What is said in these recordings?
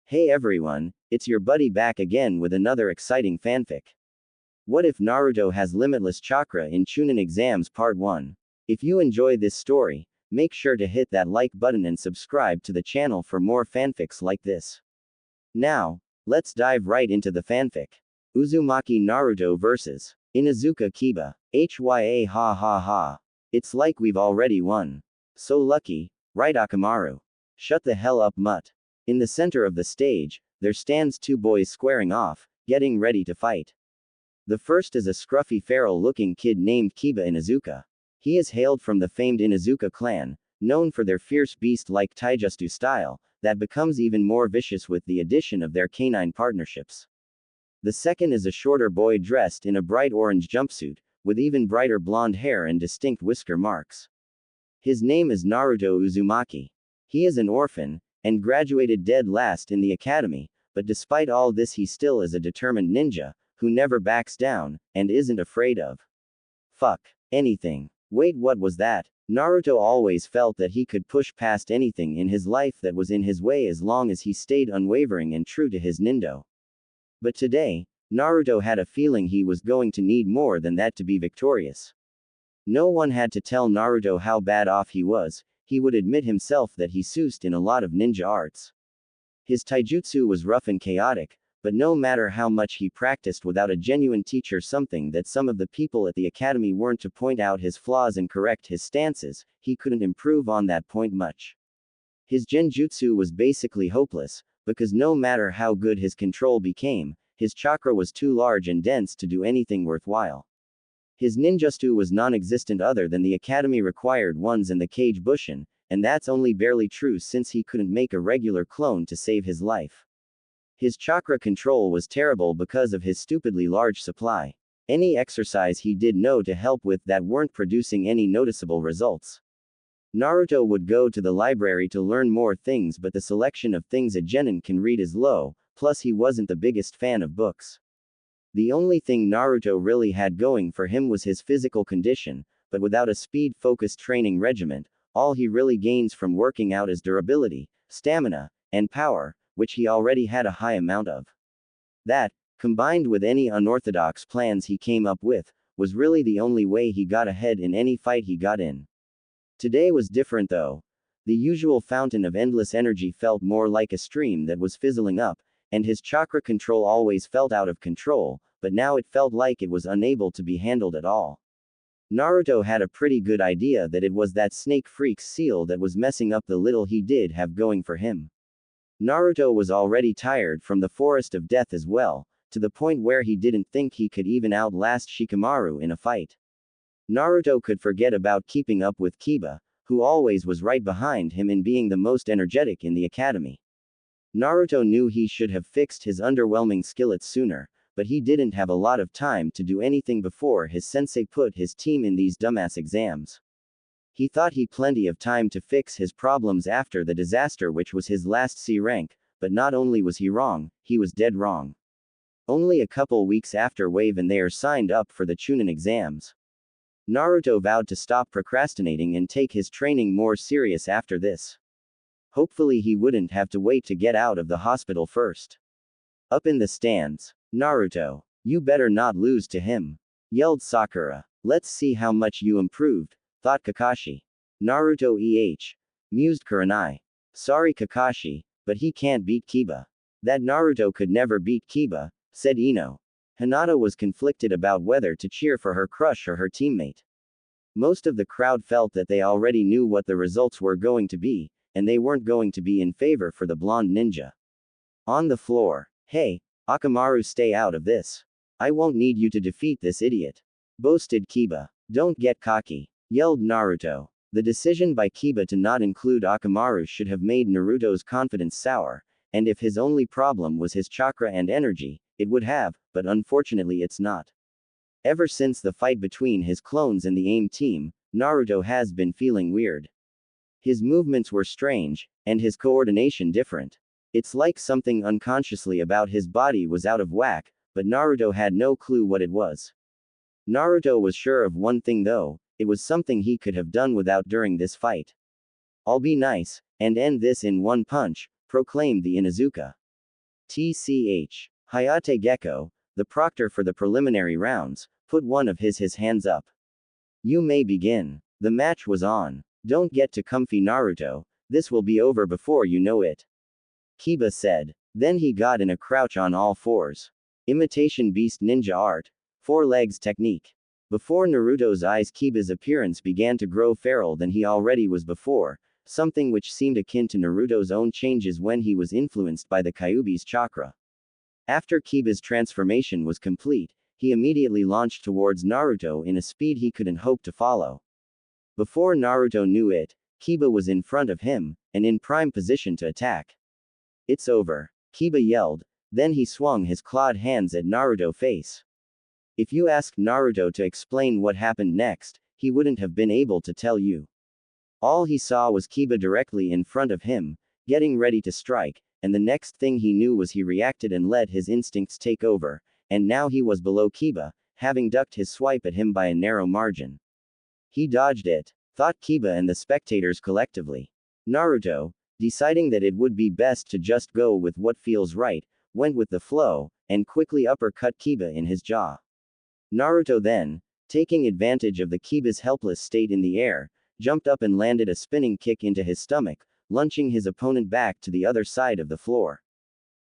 Hey everyone, it's your buddy back again with another exciting fanfic. What if Naruto has limitless chakra in Chunin exams part 1? If you enjoy this story, make sure to hit that like button and subscribe to the channel for more fanfics like this. Now, let's dive right into the fanfic. Uzumaki Naruto vs. Inuzuka Kiba. HYA ha ha ha. It's like we've already won. So lucky, right Akamaru? Shut the hell up mutt. In the center of the stage, there stands two boys squaring off, getting ready to fight. The first is a scruffy feral-looking kid named Kiba Inuzuka. He is hailed from the famed Inuzuka clan, known for their fierce beast-like taijutsu style, that becomes even more vicious with the addition of their canine partnerships. The second is a shorter boy dressed in a bright orange jumpsuit, with even brighter blonde hair and distinct whisker marks. His name is Naruto Uzumaki. He is an orphan, and graduated dead last in the academy, but despite all this he still is a determined ninja, who never backs down, and isn't afraid of anything. Wait, what was that? Naruto always felt that he could push past anything in his life that was in his way as long as he stayed unwavering and true to his nindo. But today, Naruto had a feeling he was going to need more than that to be victorious. No one had to tell Naruto how bad off he was. He would admit himself that he soused in a lot of ninja arts. His taijutsu was rough and chaotic, but no matter how much he practiced without a genuine teacher, something that some of the people at the academy weren't, to point out his flaws and correct his stances, he couldn't improve on that point much. His genjutsu was basically hopeless, because no matter how good his control became, his chakra was too large and dense to do anything worthwhile. His ninjutsu was non-existent other than the academy required ones and the Kage Bushin, and that's only barely true since he couldn't make a regular clone to save his life. His chakra control was terrible because of his stupidly large supply. Any exercise he did no to help with that weren't producing any noticeable results. Naruto would go to the library to learn more things, but the selection of things a genin can read is low, plus he wasn't the biggest fan of books. The only thing Naruto really had going for him was his physical condition, but without a speed-focused training regimen, all he really gains from working out is durability, stamina, and power, which he already had a high amount of. That, combined with any unorthodox plans he came up with, was really the only way he got ahead in any fight he got in. Today was different though. The usual fountain of endless energy felt more like a stream that was fizzling up, and his chakra control always felt out of control, but now it felt like it was unable to be handled at all. Naruto had a pretty good idea that it was that snake freak seal that was messing up the little he did have going for him. Naruto was already tired from the forest of death as well, to the point where he didn't think he could even outlast Shikamaru in a fight. Naruto could forget about keeping up with Kiba, who always was right behind him in being the most energetic in the academy. Naruto knew he should have fixed his underwhelming skillets sooner, but he didn't have a lot of time to do anything before his sensei put his team in these dumbass exams. He thought he plenty of time to fix his problems after the disaster which was his last C rank, but not only was he wrong, he was dead wrong. Only a couple weeks after Wave and they are signed up for the Chunin exams. Naruto vowed to stop procrastinating and take his training more serious after this. Hopefully he wouldn't have to wait to get out of the hospital first. Up in the stands, Naruto, you better not lose to him, yelled Sakura. Let's see how much you improved, thought Kakashi. Naruto mused Kurenai. Sorry Kakashi, but he can't beat Kiba. That Naruto could never beat Kiba, said Ino. Hinata was conflicted about whether to cheer for her crush or her teammate. Most of the crowd felt that they already knew what the results were going to be, and they weren't going to be in favor for the blonde ninja. On the floor, hey, Akamaru, stay out of this. I won't need you to defeat this idiot, boasted Kiba. Don't get cocky, yelled Naruto. The decision by Kiba to not include Akamaru should have made Naruto's confidence sour, and if his only problem was his chakra and energy, it would have, but unfortunately it's not. Ever since the fight between his clones and the AIM team, Naruto has been feeling weird. His movements were strange, and his coordination different. It's like something unconsciously about his body was out of whack, but Naruto had no clue what it was. Naruto was sure of one thing though, it was something he could have done without during this fight. I'll be nice, and end this in one punch, proclaimed the Inuzuka. TCH. Hayate Gecko, the proctor for the preliminary rounds, put one of his hands up. You may begin. The match was on. Don't get too comfy, Naruto, this will be over before you know it. Kiba said. Then he got in a crouch on all fours. Imitation beast ninja art. 4 legs technique. Before Naruto's eyes, Kiba's appearance began to grow feral than he already was before, something which seemed akin to Naruto's own changes when he was influenced by the Kyuubi's chakra. After Kiba's transformation was complete, he immediately launched towards Naruto in a speed he couldn't hope to follow. Before Naruto knew it, Kiba was in front of him, and in prime position to attack. It's over. Kiba yelled, then he swung his clawed hands at Naruto's face. If you asked Naruto to explain what happened next, he wouldn't have been able to tell you. All he saw was Kiba directly in front of him, getting ready to strike, and the next thing he knew was he reacted and let his instincts take over, and now he was below Kiba, having ducked his swipe at him by a narrow margin. He dodged it, thought Kiba and the spectators collectively. Naruto, deciding that it would be best to just go with what feels right, went with the flow, and quickly uppercut Kiba in his jaw. Naruto then, taking advantage of the Kiba's helpless state in the air, jumped up and landed a spinning kick into his stomach, launching his opponent back to the other side of the floor.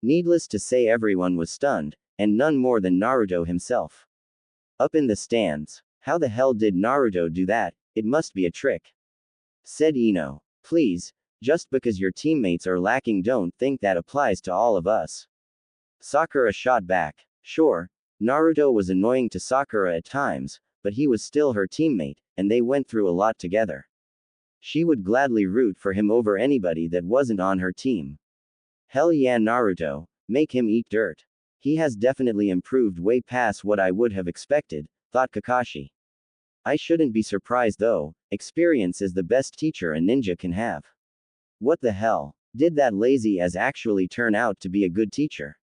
Needless to say, everyone was stunned, and none more than Naruto himself. Up in the stands, how the hell did Naruto do that? It must be a trick, said Ino. Please, just because your teammates are lacking, don't think that applies to all of us. Sakura shot back. Sure, Naruto was annoying to Sakura at times, but he was still her teammate, and they went through a lot together. She would gladly root for him over anybody that wasn't on her team. Hell yeah, Naruto, make him eat dirt. He has definitely improved way past what I would have expected, thought Kakashi. I shouldn't be surprised though, experience is the best teacher a ninja can have. What the hell? Did that lazy ass actually turn out to be a good teacher?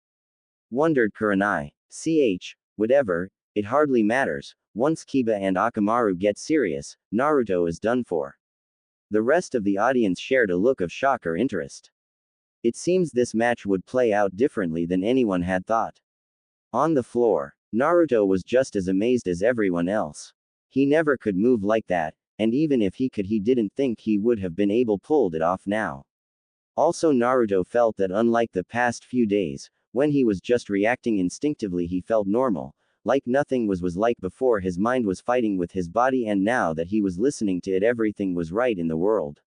Wondered Kurenai. Whatever, it hardly matters. Once Kiba and Akamaru get serious, Naruto is done for. The rest of the audience shared a look of shock or interest. It seems this match would play out differently than anyone had thought. On the floor, Naruto was just as amazed as everyone else. He never could move like that, and even if he could, he didn't think he would have been able pulled it off now. Also, Naruto felt that unlike the past few days, when he was just reacting instinctively, he felt normal, like nothing was like before. His mind was fighting with his body, and now that he was listening to it, everything was right in the world.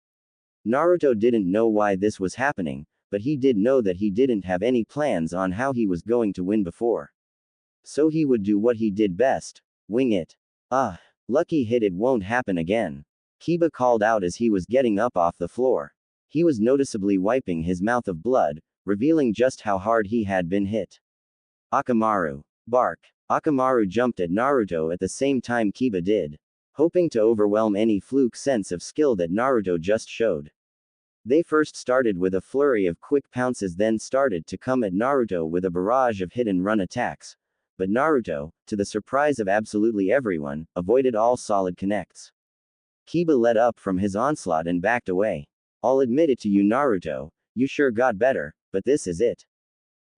Naruto didn't know why this was happening, but he did know that he didn't have any plans on how he was going to win before. So he would do what he did best, wing it. Lucky hit, it won't happen again. Kiba called out as he was getting up off the floor. He was noticeably wiping his mouth of blood, revealing just how hard he had been hit. Akamaru. Bark. Akamaru jumped at Naruto at the same time Kiba did, hoping to overwhelm any fluke sense of skill that Naruto just showed. They first started with a flurry of quick pounces, then started to come at Naruto with a barrage of hit-and-run attacks. But Naruto, to the surprise of absolutely everyone, avoided all solid connects. Kiba let up from his onslaught and backed away. I'll admit it to you, Naruto, you sure got better, but this is it.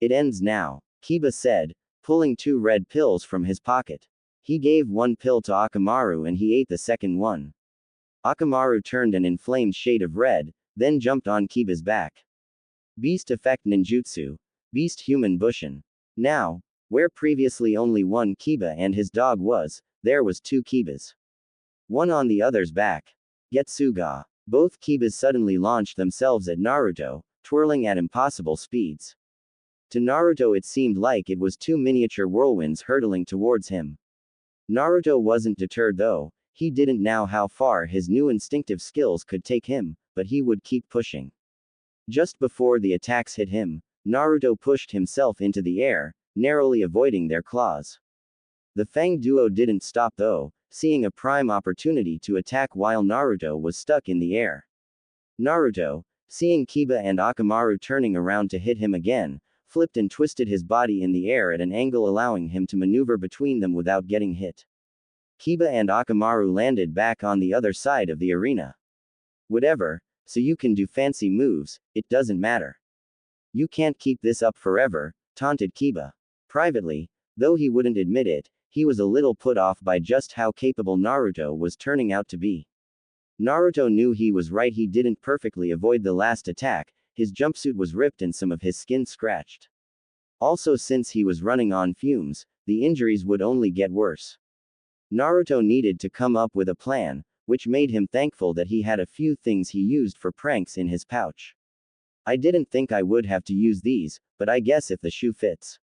It ends now, Kiba said, pulling 2 red pills from his pocket. He gave one pill to Akamaru and he ate the second one. Akamaru turned an inflamed shade of red, then jumped on Kiba's back. Beast Effect Ninjutsu. Beast Human Bushin. Now, where previously only one Kiba and his dog was, there was 2 Kibas. One on the other's back. Getsuga. Both Kibas suddenly launched themselves at Naruto, twirling at impossible speeds. To Naruto it seemed like it was 2 miniature whirlwinds hurtling towards him. Naruto wasn't deterred though, he didn't know how far his new instinctive skills could take him, but he would keep pushing. Just before the attacks hit him, Naruto pushed himself into the air, narrowly avoiding their claws. The Fang duo didn't stop though, seeing a prime opportunity to attack while Naruto was stuck in the air. Naruto, seeing Kiba and Akamaru turning around to hit him again, flipped and twisted his body in the air at an angle allowing him to maneuver between them without getting hit. Kiba and Akamaru landed back on the other side of the arena. Whatever, so you can do fancy moves, it doesn't matter. You can't keep this up forever, taunted Kiba. Privately, though he wouldn't admit it, he was a little put off by just how capable Naruto was turning out to be. Naruto knew he was right, he didn't perfectly avoid the last attack, his jumpsuit was ripped and some of his skin scratched. Also, since he was running on fumes, the injuries would only get worse. Naruto needed to come up with a plan, which made him thankful that he had a few things he used for pranks in his pouch. I didn't think I would have to use these, but I guess if the shoe fits.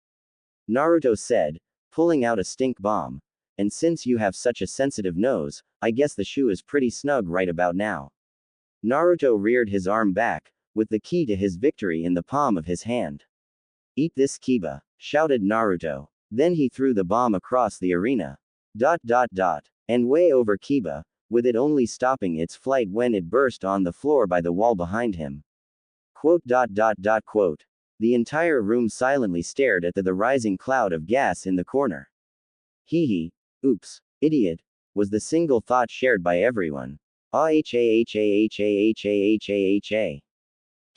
Naruto said, pulling out a stink bomb. And since you have such a sensitive nose, I guess the shoe is pretty snug right about now. Naruto reared his arm back, with the key to his victory in the palm of his hand. Eat this, Kiba, shouted Naruto. Then he threw the bomb across the arena. And way over Kiba, with it only stopping its flight when it burst on the floor by the wall behind him. The entire room silently stared at the rising cloud of gas in the corner. Hee. Oops, idiot, was the single thought shared by everyone.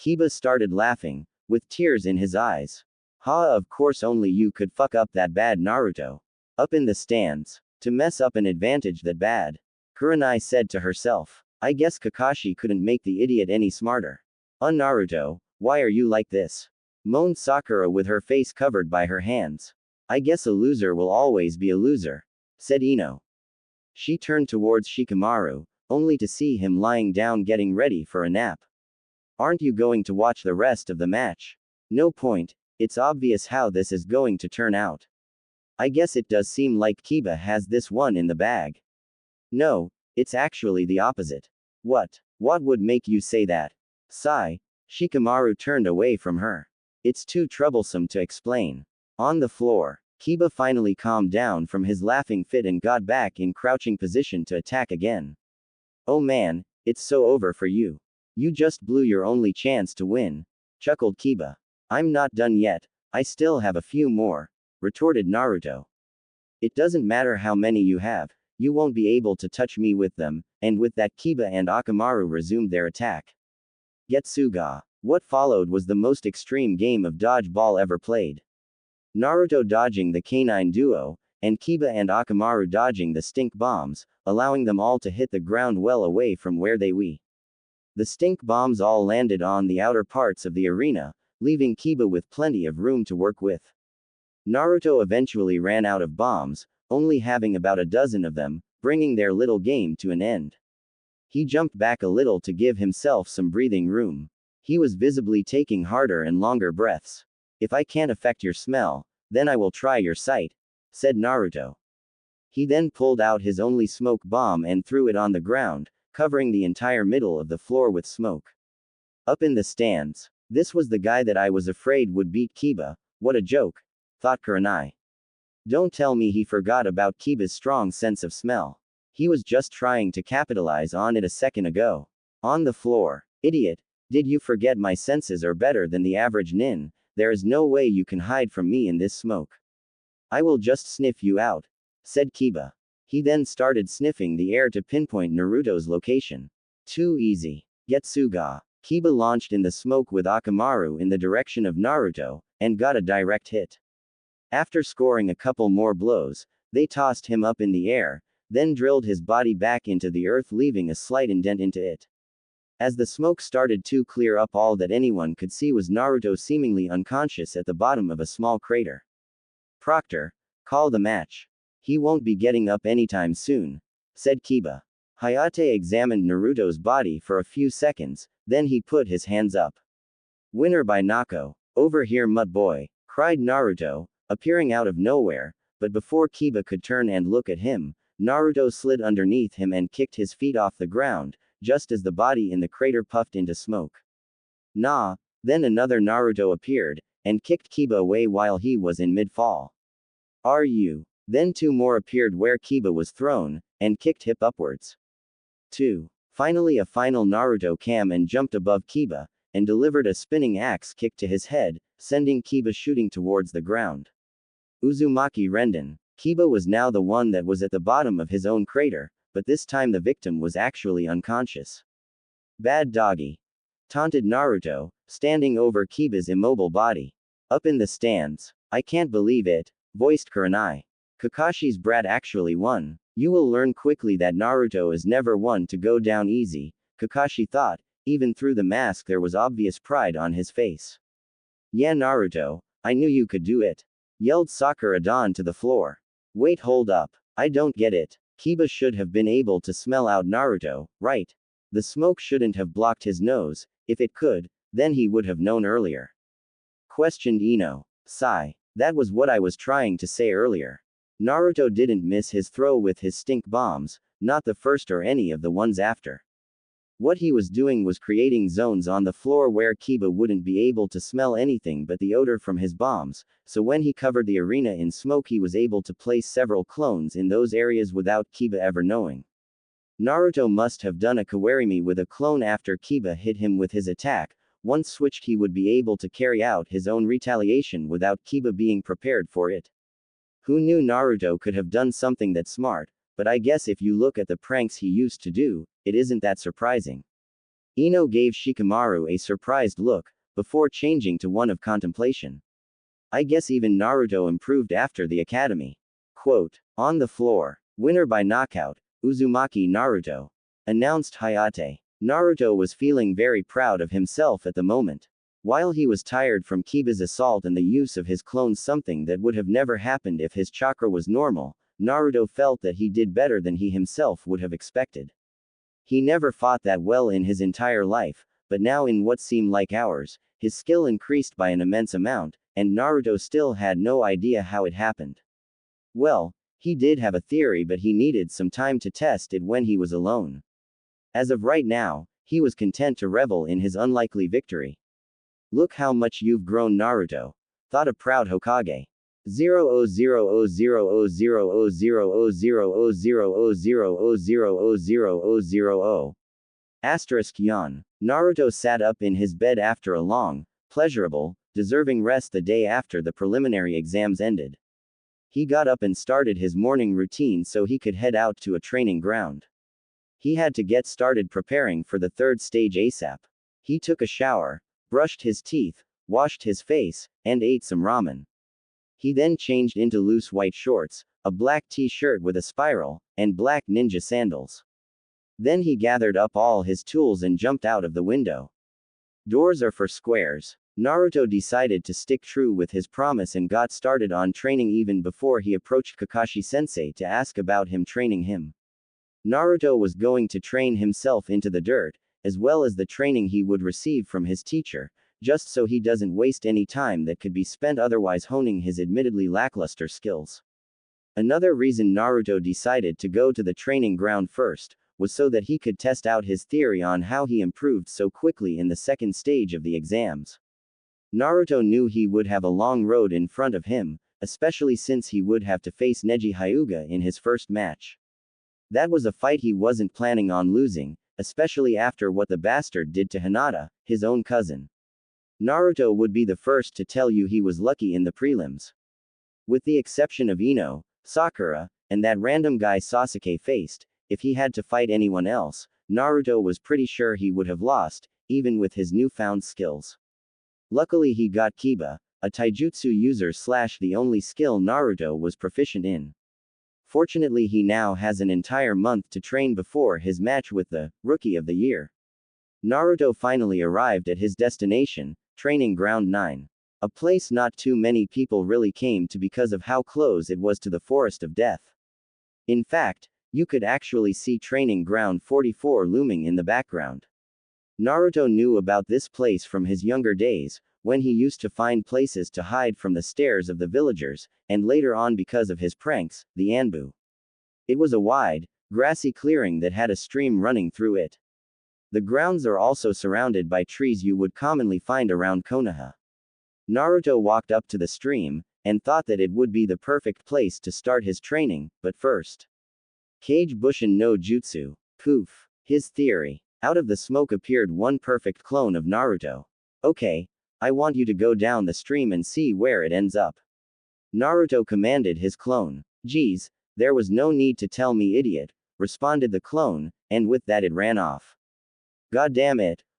Kiba started laughing, with tears in his eyes. Of course only you could fuck up that bad, Naruto. Up in the stands. To mess up an advantage that bad. Kurenai said to herself. I guess Kakashi couldn't make the idiot any smarter. Naruto, why are you like this? Moaned Sakura with her face covered by her hands. I guess a loser will always be a loser, said Ino. She turned towards Shikamaru, only to see him lying down getting ready for a nap. Aren't you going to watch the rest of the match? No point, it's obvious how this is going to turn out. I guess it does seem like Kiba has this one in the bag. No, it's actually the opposite. What would make you say that? Sigh. Shikamaru turned away from her. It's too troublesome to explain. On the floor, Kiba finally calmed down from his laughing fit and got back in crouching position to attack again. Oh man, it's so over for you. You just blew your only chance to win, chuckled Kiba. I'm not done yet, I still have a few more, retorted Naruto. It doesn't matter how many you have, you won't be able to touch me with them, and with that Kiba and Akamaru resumed their attack. Getsuga. What followed was the most extreme game of dodgeball ever played. Naruto dodging the canine duo, and Kiba and Akamaru dodging the stink bombs, allowing them all to hit the ground well away from where they were. The stink bombs all landed on the outer parts of the arena, leaving Kiba with plenty of room to work with. Naruto eventually ran out of bombs, only having about a dozen of them, bringing their little game to an end. He jumped back a little to give himself some breathing room. He was visibly taking harder and longer breaths. If I can't affect your smell, then I will try your sight, said Naruto. He then pulled out his only smoke bomb and threw it on the ground, covering the entire middle of the floor with smoke. Up in the stands. This was the guy that I was afraid would beat Kiba, what a joke, thought Kurenai. Don't tell me he forgot about Kiba's strong sense of smell. He was just trying to capitalize on it a second ago. On the floor. Idiot, did you forget my senses are better than the average nin? There is no way you can hide from me in this smoke. I will just sniff you out, said Kiba. He then started sniffing the air to pinpoint Naruto's location. Too easy. Getsuga. Kiba launched in the smoke with Akamaru in the direction of Naruto, and got a direct hit. After scoring a couple more blows, they tossed him up in the air, then drilled his body back into the earth, leaving a slight indent into it. As the smoke started to clear up, all that anyone could see was Naruto seemingly unconscious at the bottom of a small crater. Proctor, call the match. He won't be getting up anytime soon, said Kiba. Hayate examined Naruto's body for a few seconds, then he put his hands up. Winner by Nako. Over here, Mutt boy, cried Naruto, appearing out of nowhere, but before Kiba could turn and look at him, Naruto slid underneath him and kicked his feet off the ground, just as the body in the crater puffed into smoke. Nah, then another Naruto appeared, and kicked Kiba away while he was in mid-fall. Are you? Then two more appeared where Kiba was thrown, and kicked hip upwards. 2. Finally a final Naruto came and jumped above Kiba, and delivered a spinning axe kick to his head, sending Kiba shooting towards the ground. Uzumaki Renden. Kiba was now the one that was at the bottom of his own crater, but this time the victim was actually unconscious. Bad doggy. taunted Naruto, standing over Kiba's immobile body. Up in the stands. I can't believe it, voiced Kurenai. Kakashi's brat actually won. You will learn quickly that Naruto is never one to go down easy, Kakashi thought. Even through the mask there was obvious pride on his face. Yeah, Naruto, I knew you could do it, yelled Sakura down to the floor. Wait, hold up. I don't get it. Kiba should have been able to smell out Naruto, right? The smoke shouldn't have blocked his nose. If it could, then he would have known earlier. Questioned Ino. Sigh. That was what I was trying to say earlier. Naruto didn't miss his throw with his stink bombs, not the first or any of the ones after. What he was doing was creating zones on the floor where Kiba wouldn't be able to smell anything but the odor from his bombs, so when he covered the arena in smoke he was able to place several clones in those areas without Kiba ever knowing. Naruto must have done a kawarimi with a clone after Kiba hit him with his attack. Once switched he would be able to carry out his own retaliation without Kiba being prepared for it. Who knew Naruto could have done something that smart, but I guess if you look at the pranks he used to do, it isn't that surprising. Ino gave Shikamaru a surprised look, before changing to one of contemplation. I guess even Naruto improved after the academy. Quote, on the floor. Winner by knockout, Uzumaki Naruto. Announced Hayate. Naruto was feeling very proud of himself at the moment. While he was tired from Kiba's assault and the use of his clones, something that would have never happened if his chakra was normal, Naruto felt that he did better than he himself would have expected. He never fought that well in his entire life, but now in what seemed like hours, his skill increased by an immense amount, and Naruto still had no idea how it happened. Well, he did have a theory, but he needed some time to test it when he was alone. As of right now, he was content to revel in his unlikely victory. Look how much you've grown, Naruto, thought a proud Hokage. 000000000000000000000. Asterisk yawn. Naruto sat up in his bed after a long, pleasurable, deserving rest the day after the preliminary exams ended. He got up and started his morning routine so he could head out to a training ground. He had to get started preparing for the third stage ASAP. He took a shower, brushed his teeth, washed his face, and ate some ramen. He then changed into loose white shorts, a black t-shirt with a spiral, and black ninja sandals. Then he gathered up all his tools and jumped out of the window. Doors are for squares. Naruto decided to stick true with his promise and got started on training even before he approached Kakashi-sensei to ask about him training him. Naruto was going to train himself into the dirt, as well as the training he would receive from his teacher, just so he doesn't waste any time that could be spent otherwise honing his admittedly lackluster skills. Another reason Naruto decided to go to the training ground first was so that he could test out his theory on how he improved so quickly in the second stage of the exams. Naruto knew he would have a long road in front of him, especially since he would have to face Neji Hyuga in his first match. That was a fight he wasn't planning on losing, especially after what the bastard did to Hinata, his own cousin. Naruto would be the first to tell you he was lucky in the prelims. With the exception of Ino, Sakura, and that random guy Sasuke faced, if he had to fight anyone else, Naruto was pretty sure he would have lost, even with his newfound skills. Luckily he got Kiba, a taijutsu user / the only skill Naruto was proficient in. Fortunately he now has an entire month to train before his match with the Rookie of the Year. Naruto finally arrived at his destination, Training Ground 9. A place not too many people really came to because of how close it was to the Forest of Death. In fact, you could actually see Training Ground 44 looming in the background. Naruto knew about this place from his younger days, when he used to find places to hide from the stares of the villagers, and later on because of his pranks, the Anbu. It was a wide, grassy clearing that had a stream running through it. The grounds are also surrounded by trees you would commonly find around Konoha. Naruto walked up to the stream, and thought that it would be the perfect place to start his training, but first. Kage Bushin no Jutsu. Poof. His theory. Out of the smoke appeared one perfect clone of Naruto. Okay, I want you to go down the stream and see where it ends up. Naruto commanded his clone. Geez, there was no need to tell me, idiot, responded the clone, and with that it ran off. God damn it,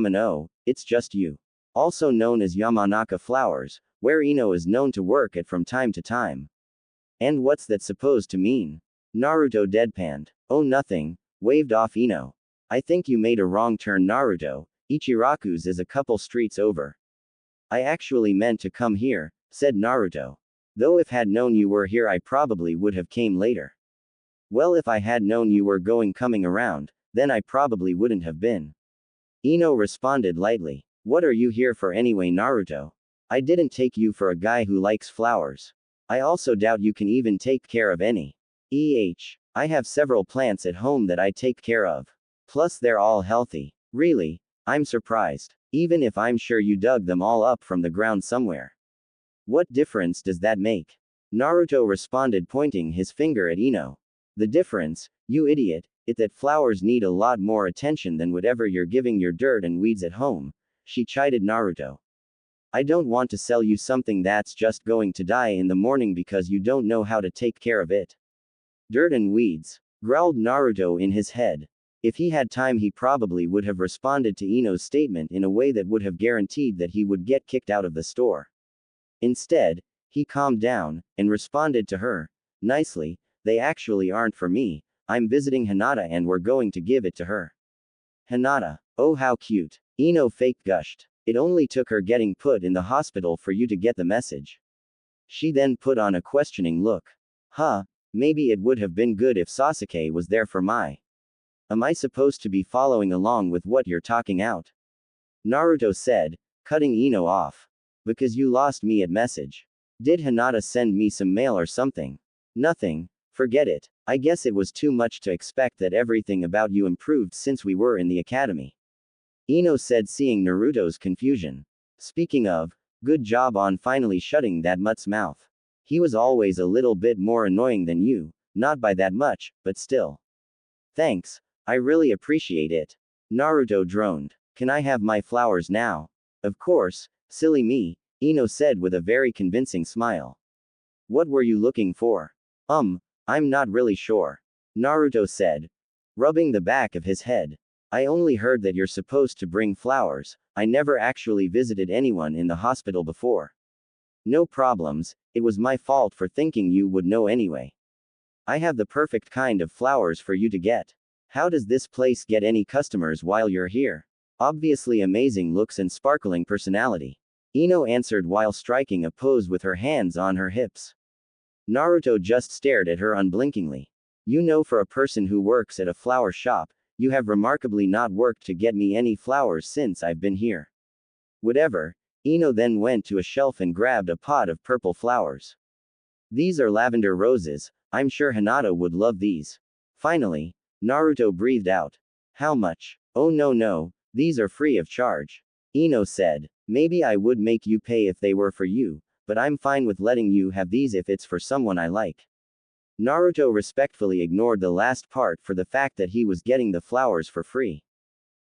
Yamano, it's just you. Also known as Yamanaka Flowers, where Ino is known to work at from time to time. And what's that supposed to mean? Naruto deadpanned. Oh, nothing, waved off Ino. I think you made a wrong turn, Naruto. Ichiraku's is a couple streets over. I actually meant to come here, said Naruto. Though if had known you were here I probably would have came later. Well, if I had known you were coming around, then I probably wouldn't have been. Ino responded lightly. What are you here for anyway, Naruto? I didn't take you for a guy who likes flowers. I also doubt you can even take care of any. I have several plants at home that I take care of. Plus they're all healthy. Really? I'm surprised. Even if I'm sure you dug them all up from the ground somewhere. What difference does that make? Naruto responded, pointing his finger at Ino. The difference, you idiot, is that flowers need a lot more attention than whatever you're giving your dirt and weeds at home, she chided Naruto. I don't want to sell you something that's just going to die in the morning because you don't know how to take care of it. Dirt and weeds, growled Naruto in his head. If he had time he probably would have responded to Ino's statement in a way that would have guaranteed that he would get kicked out of the store. Instead, he calmed down, and responded to her, nicely, they actually aren't for me, I'm visiting Hinata and we're going to give it to her. Hinata, oh how cute. Ino fake gushed. It only took her getting put in the hospital for you to get the message. She then put on a questioning look. Huh, maybe it would have been good if Sasuke was there for my. Am I supposed to be following along with what you're talking out? Naruto said, cutting Ino off. Because you lost me at message. Did Hinata send me some mail or something? Nothing, forget it. I guess it was too much to expect that everything about you improved since we were in the academy. Ino said, seeing Naruto's confusion. Speaking of, good job on finally shutting that mutt's mouth. He was always a little bit more annoying than you, not by that much, but still. Thanks, I really appreciate it. Naruto droned. Can I have my flowers now? Of course, silly me, Ino said with a very convincing smile. What were you looking for? I'm not really sure. Naruto said, rubbing the back of his head. I only heard that you're supposed to bring flowers. I never actually visited anyone in the hospital before. No problems, it was my fault for thinking you would know anyway. I have the perfect kind of flowers for you to get. How does this place get any customers while you're here? Obviously amazing looks and sparkling personality. Ino answered while striking a pose with her hands on her hips. Naruto just stared at her unblinkingly. You know, for a person who works at a flower shop, you have remarkably not worked to get me any flowers since I've been here. Whatever. Ino then went to a shelf and grabbed a pot of purple flowers. These are lavender roses, I'm sure Hinata would love these. Finally, Naruto breathed out. How much? Oh no, these are free of charge. Ino said, maybe I would make you pay if they were for you, but I'm fine with letting you have these if it's for someone I like. Naruto respectfully ignored the last part for the fact that he was getting the flowers for free.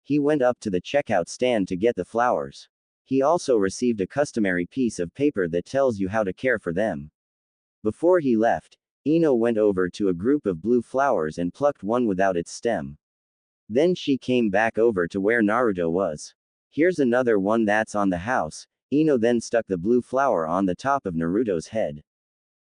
He went up to the checkout stand to get the flowers. He also received a customary piece of paper that tells you how to care for them. Before he left, Ino went over to a group of blue flowers and plucked one without its stem. Then she came back over to where Naruto was. Here's another one that's on the house. Ino then stuck the blue flower on the top of Naruto's head.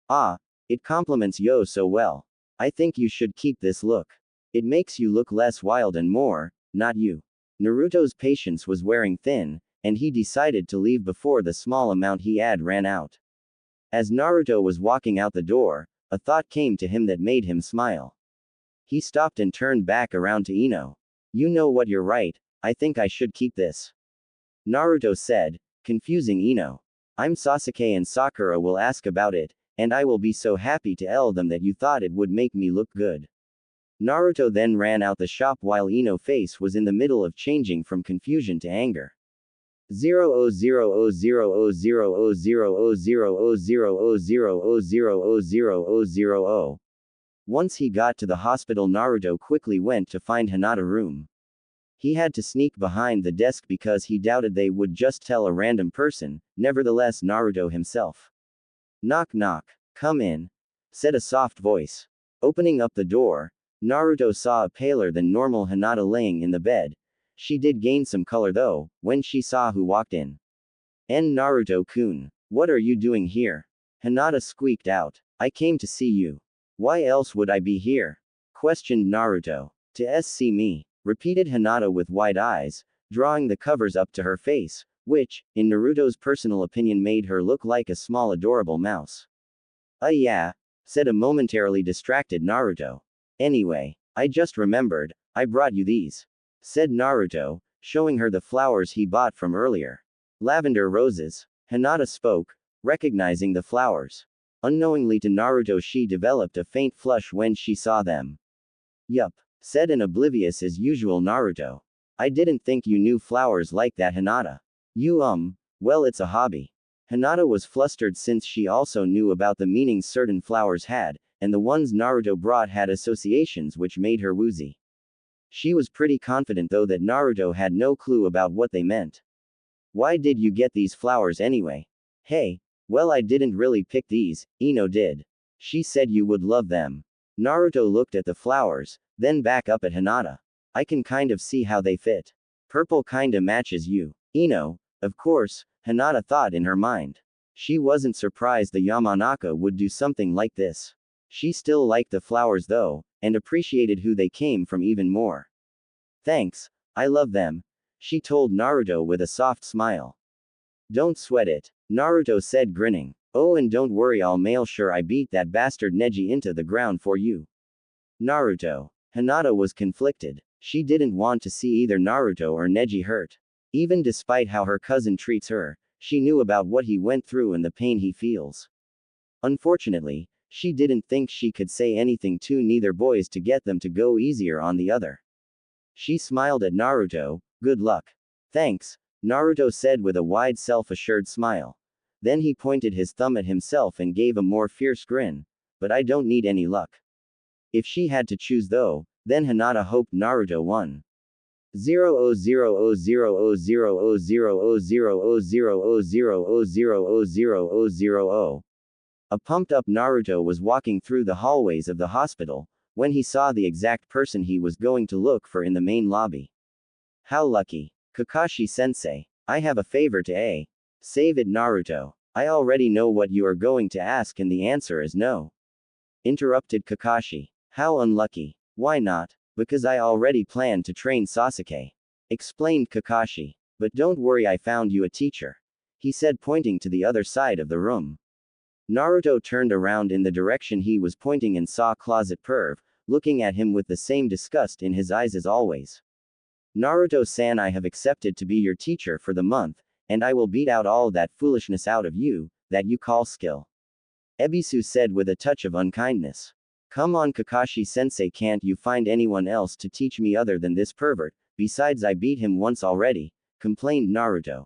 Ah, it complements you so well. I think you should keep this look. It makes you look less wild and more, not you. Naruto's patience was wearing thin, and he decided to leave before the small amount he had ran out. As Naruto was walking out the door, a thought came to him that made him smile. He stopped and turned back around to Ino. You know what, you're right, I think I should keep this. Naruto said, confusing Ino. I'm Sasuke and Sakura will ask about it, and I will be so happy to tell them that you thought it would make me look good. Naruto then ran out the shop while Ino's face was in the middle of changing from confusion to anger. 0 Once he got to the hospital, Naruto quickly went to find Hinata's room. He had to sneak behind the desk because he doubted they would just tell a random person, nevertheless Naruto himself. Knock knock. Come in, said a soft voice. Opening up the door, Naruto saw a paler than normal Hinata laying in the bed. She did gain some color though, when she saw who walked in. Naruto-kun, what are you doing here? Hinata squeaked out. I came to see you. Why else would I be here? Questioned Naruto. To see me, repeated Hinata with wide eyes, drawing the covers up to her face, which, in Naruto's personal opinion, made her look like a small adorable mouse. Yeah, said a momentarily distracted Naruto. Anyway, I just remembered, I brought you these, said Naruto, showing her the flowers he bought from earlier. Lavender roses. Hinata spoke, recognizing the flowers. Unknowingly to Naruto, she developed a faint flush when she saw them. Yup, said an oblivious as usual Naruto. I didn't think you knew flowers like that, Hinata. You well, it's a hobby. Hinata was flustered since she also knew about the meanings certain flowers had, and the ones Naruto brought had associations which made her woozy. She was pretty confident though that Naruto had no clue about what they meant. Why did you get these flowers anyway? Hey, well, I didn't really pick these, Ino did. She said you would love them. Naruto looked at the flowers, then back up at Hinata. I can kind of see how they fit. Purple kinda matches you. Ino, of course, Hinata thought in her mind. She wasn't surprised the Yamanaka would do something like this. She still liked the flowers though, and appreciated who they came from even more. Thanks, I love them, she told Naruto with a soft smile. Don't sweat it, Naruto said grinning. Oh, and don't worry, I'll make sure I beat that bastard Neji into the ground for you. Naruto. Hinata was conflicted. She didn't want to see either Naruto or Neji hurt. Even despite how her cousin treats her, she knew about what he went through and the pain he feels. Unfortunately, she didn't think she could say anything to neither boys to get them to go easier on the other. She smiled at Naruto. Good luck. Thanks, Naruto said with a wide self-assured smile. Then he pointed his thumb at himself and gave a more fierce grin. But I don't need any luck. If she had to choose though, then Hinata hoped Naruto won. 0 0 0 0 0 0 0 0 0 0 0 0 0 0 0 0 0 0 0 0 0 0 0 0 0 0 0 0 0 0 0 0 0 0 0 0 A pumped-up Naruto was walking through the hallways of the hospital, when he saw the exact person he was going to look for in the main lobby. How lucky. Kakashi-sensei. I have a favor to ask. Save it, Naruto. I already know what you are going to ask and the answer is no. Interrupted Kakashi. How unlucky. Why not? Because I already planned to train Sasuke. Explained Kakashi. But don't worry, I found you a teacher. He said, pointing to the other side of the room. Naruto turned around in the direction he was pointing and saw Closet Perv, looking at him with the same disgust in his eyes as always. Naruto-san, I have accepted to be your teacher for the month, and I will beat out all that foolishness out of you, that you call skill. Ebisu said with a touch of unkindness. Come on, Kakashi-sensei, can't you find anyone else to teach me other than this pervert? Besides, I beat him once already, complained Naruto.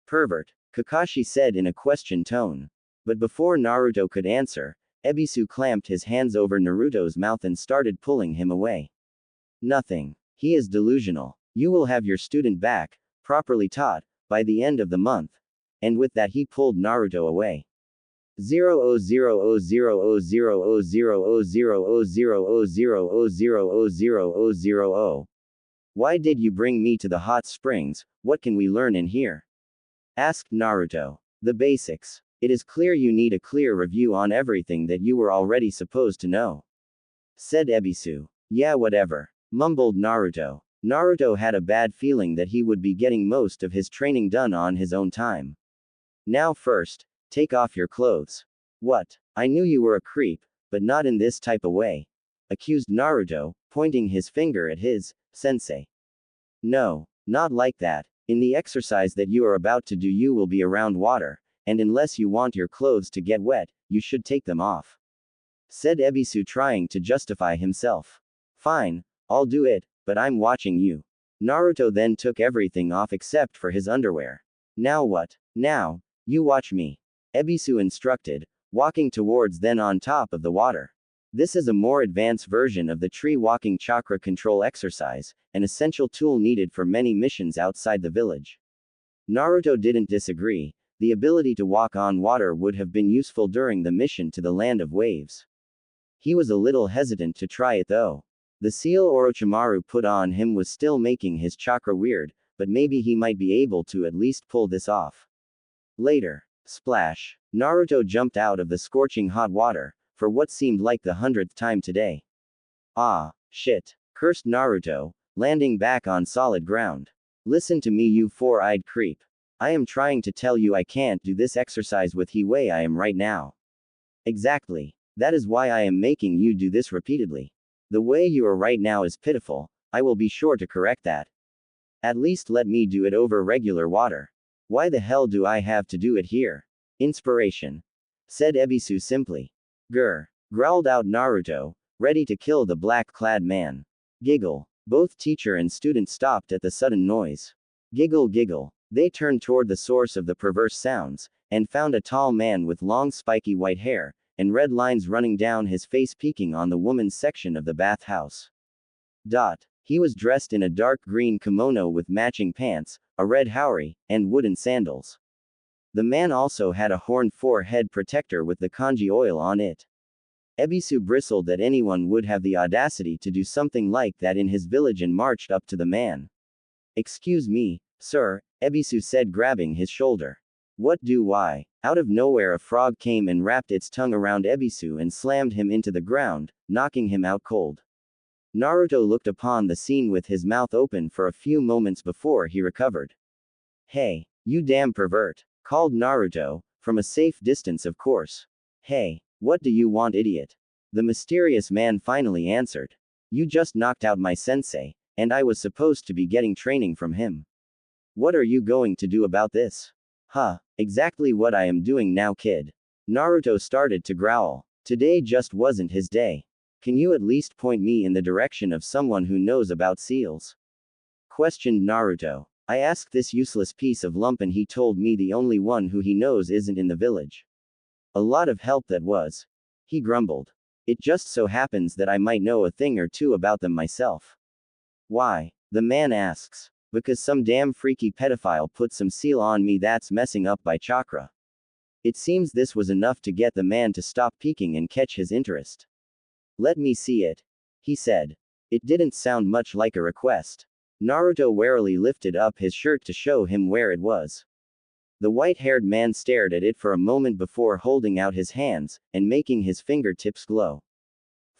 Pervert, Kakashi said in a question tone. But before Naruto could answer, Ebisu clamped his hands over Naruto's mouth and started pulling him away. Nothing. He is delusional. You will have your student back, properly taught, by the end of the month. And with that he pulled Naruto away. 000000000000000000000000000000000000000000000000000000000000000000000000000000000000000000000000000000000000000000000000000000000000000000000000000000000000000000000000000000000000000000000000000000000000000000000000000000000000000000000000000000000000000000000000000000000000000000000000000000000000000000000000000000000000000000000000000000000000000000000000000000000000000000000000000000000000000000000000000000000000000000000000000000000000000000000000000 asked Naruto. The basics. It is clear you need a clear review on everything that you were already supposed to know. Said Ebisu. Yeah, whatever. Mumbled Naruto. Naruto had a bad feeling that he would be getting most of his training done on his own time. Now first, take off your clothes. What? I knew you were a creep, but not in this type of way. Accused Naruto, pointing his finger at his sensei. No, not like that. In the exercise that you are about to do, you will be around water, and unless you want your clothes to get wet, you should take them off. Said Ebisu, trying to justify himself. Fine, I'll do it, but I'm watching you. Naruto then took everything off except for his underwear. Now what? Now, you watch me. Ebisu instructed, walking towards then on top of the water. This is a more advanced version of the tree walking chakra control exercise, an essential tool needed for many missions outside the village. Naruto didn't disagree. The ability to walk on water would have been useful during the mission to the land of waves. He was a little hesitant to try it though. The seal Orochimaru put on him was still making his chakra weird, but maybe he might be able to at least pull this off. Later. Splash. Naruto jumped out of the scorching hot water, for what seemed like the 100th time today. Ah, shit. Cursed Naruto, landing back on solid ground. Listen to me, you four-eyed creep. I am trying to tell you I can't do this exercise with the way I am right now. Exactly. That is why I am making you do this repeatedly. The way you are right now is pitiful. I will be sure to correct that. At least let me do it over regular water. Why the hell do I have to do it here? Inspiration. Said Ebisu simply. Grr. Growled out Naruto, ready to kill the black-clad man. Giggle. Both teacher and student stopped at the sudden noise. Giggle giggle. They turned toward the source of the perverse sounds, and found a tall man with long spiky white hair, and red lines running down his face peeking on the woman's section of the bathhouse. He was dressed in a dark green kimono with matching pants, a red haori, and wooden sandals. The man also had a horned forehead protector with the kanji oil on it. Ebisu bristled that anyone would have the audacity to do something like that in his village and marched up to the man. Excuse me, sir, Ebisu said, grabbing his shoulder. What do why? Out of nowhere a frog came and wrapped its tongue around Ebisu and slammed him into the ground, knocking him out cold. Naruto looked upon the scene with his mouth open for a few moments before he recovered. Hey, you damn pervert, called Naruto, from a safe distance of course. Hey, what do you want, idiot? The mysterious man finally answered. You just knocked out my sensei, and I was supposed to be getting training from him. What are you going to do about this? Huh, exactly what I am doing now, kid. Naruto started to growl. Today just wasn't his day. Can you at least point me in the direction of someone who knows about seals? Questioned Naruto. I asked this useless piece of lump and he told me the only one who he knows isn't in the village. A lot of help that was. He grumbled. It just so happens that I might know a thing or two about them myself. Why? The man asks. Because some damn freaky pedophile put some seal on me that's messing up my chakra. It seems this was enough to get the man to stop peeking and catch his interest. Let me see it, he said. It didn't sound much like a request. Naruto warily lifted up his shirt to show him where it was. The white-haired man stared at it for a moment before holding out his hands, and making his fingertips glow.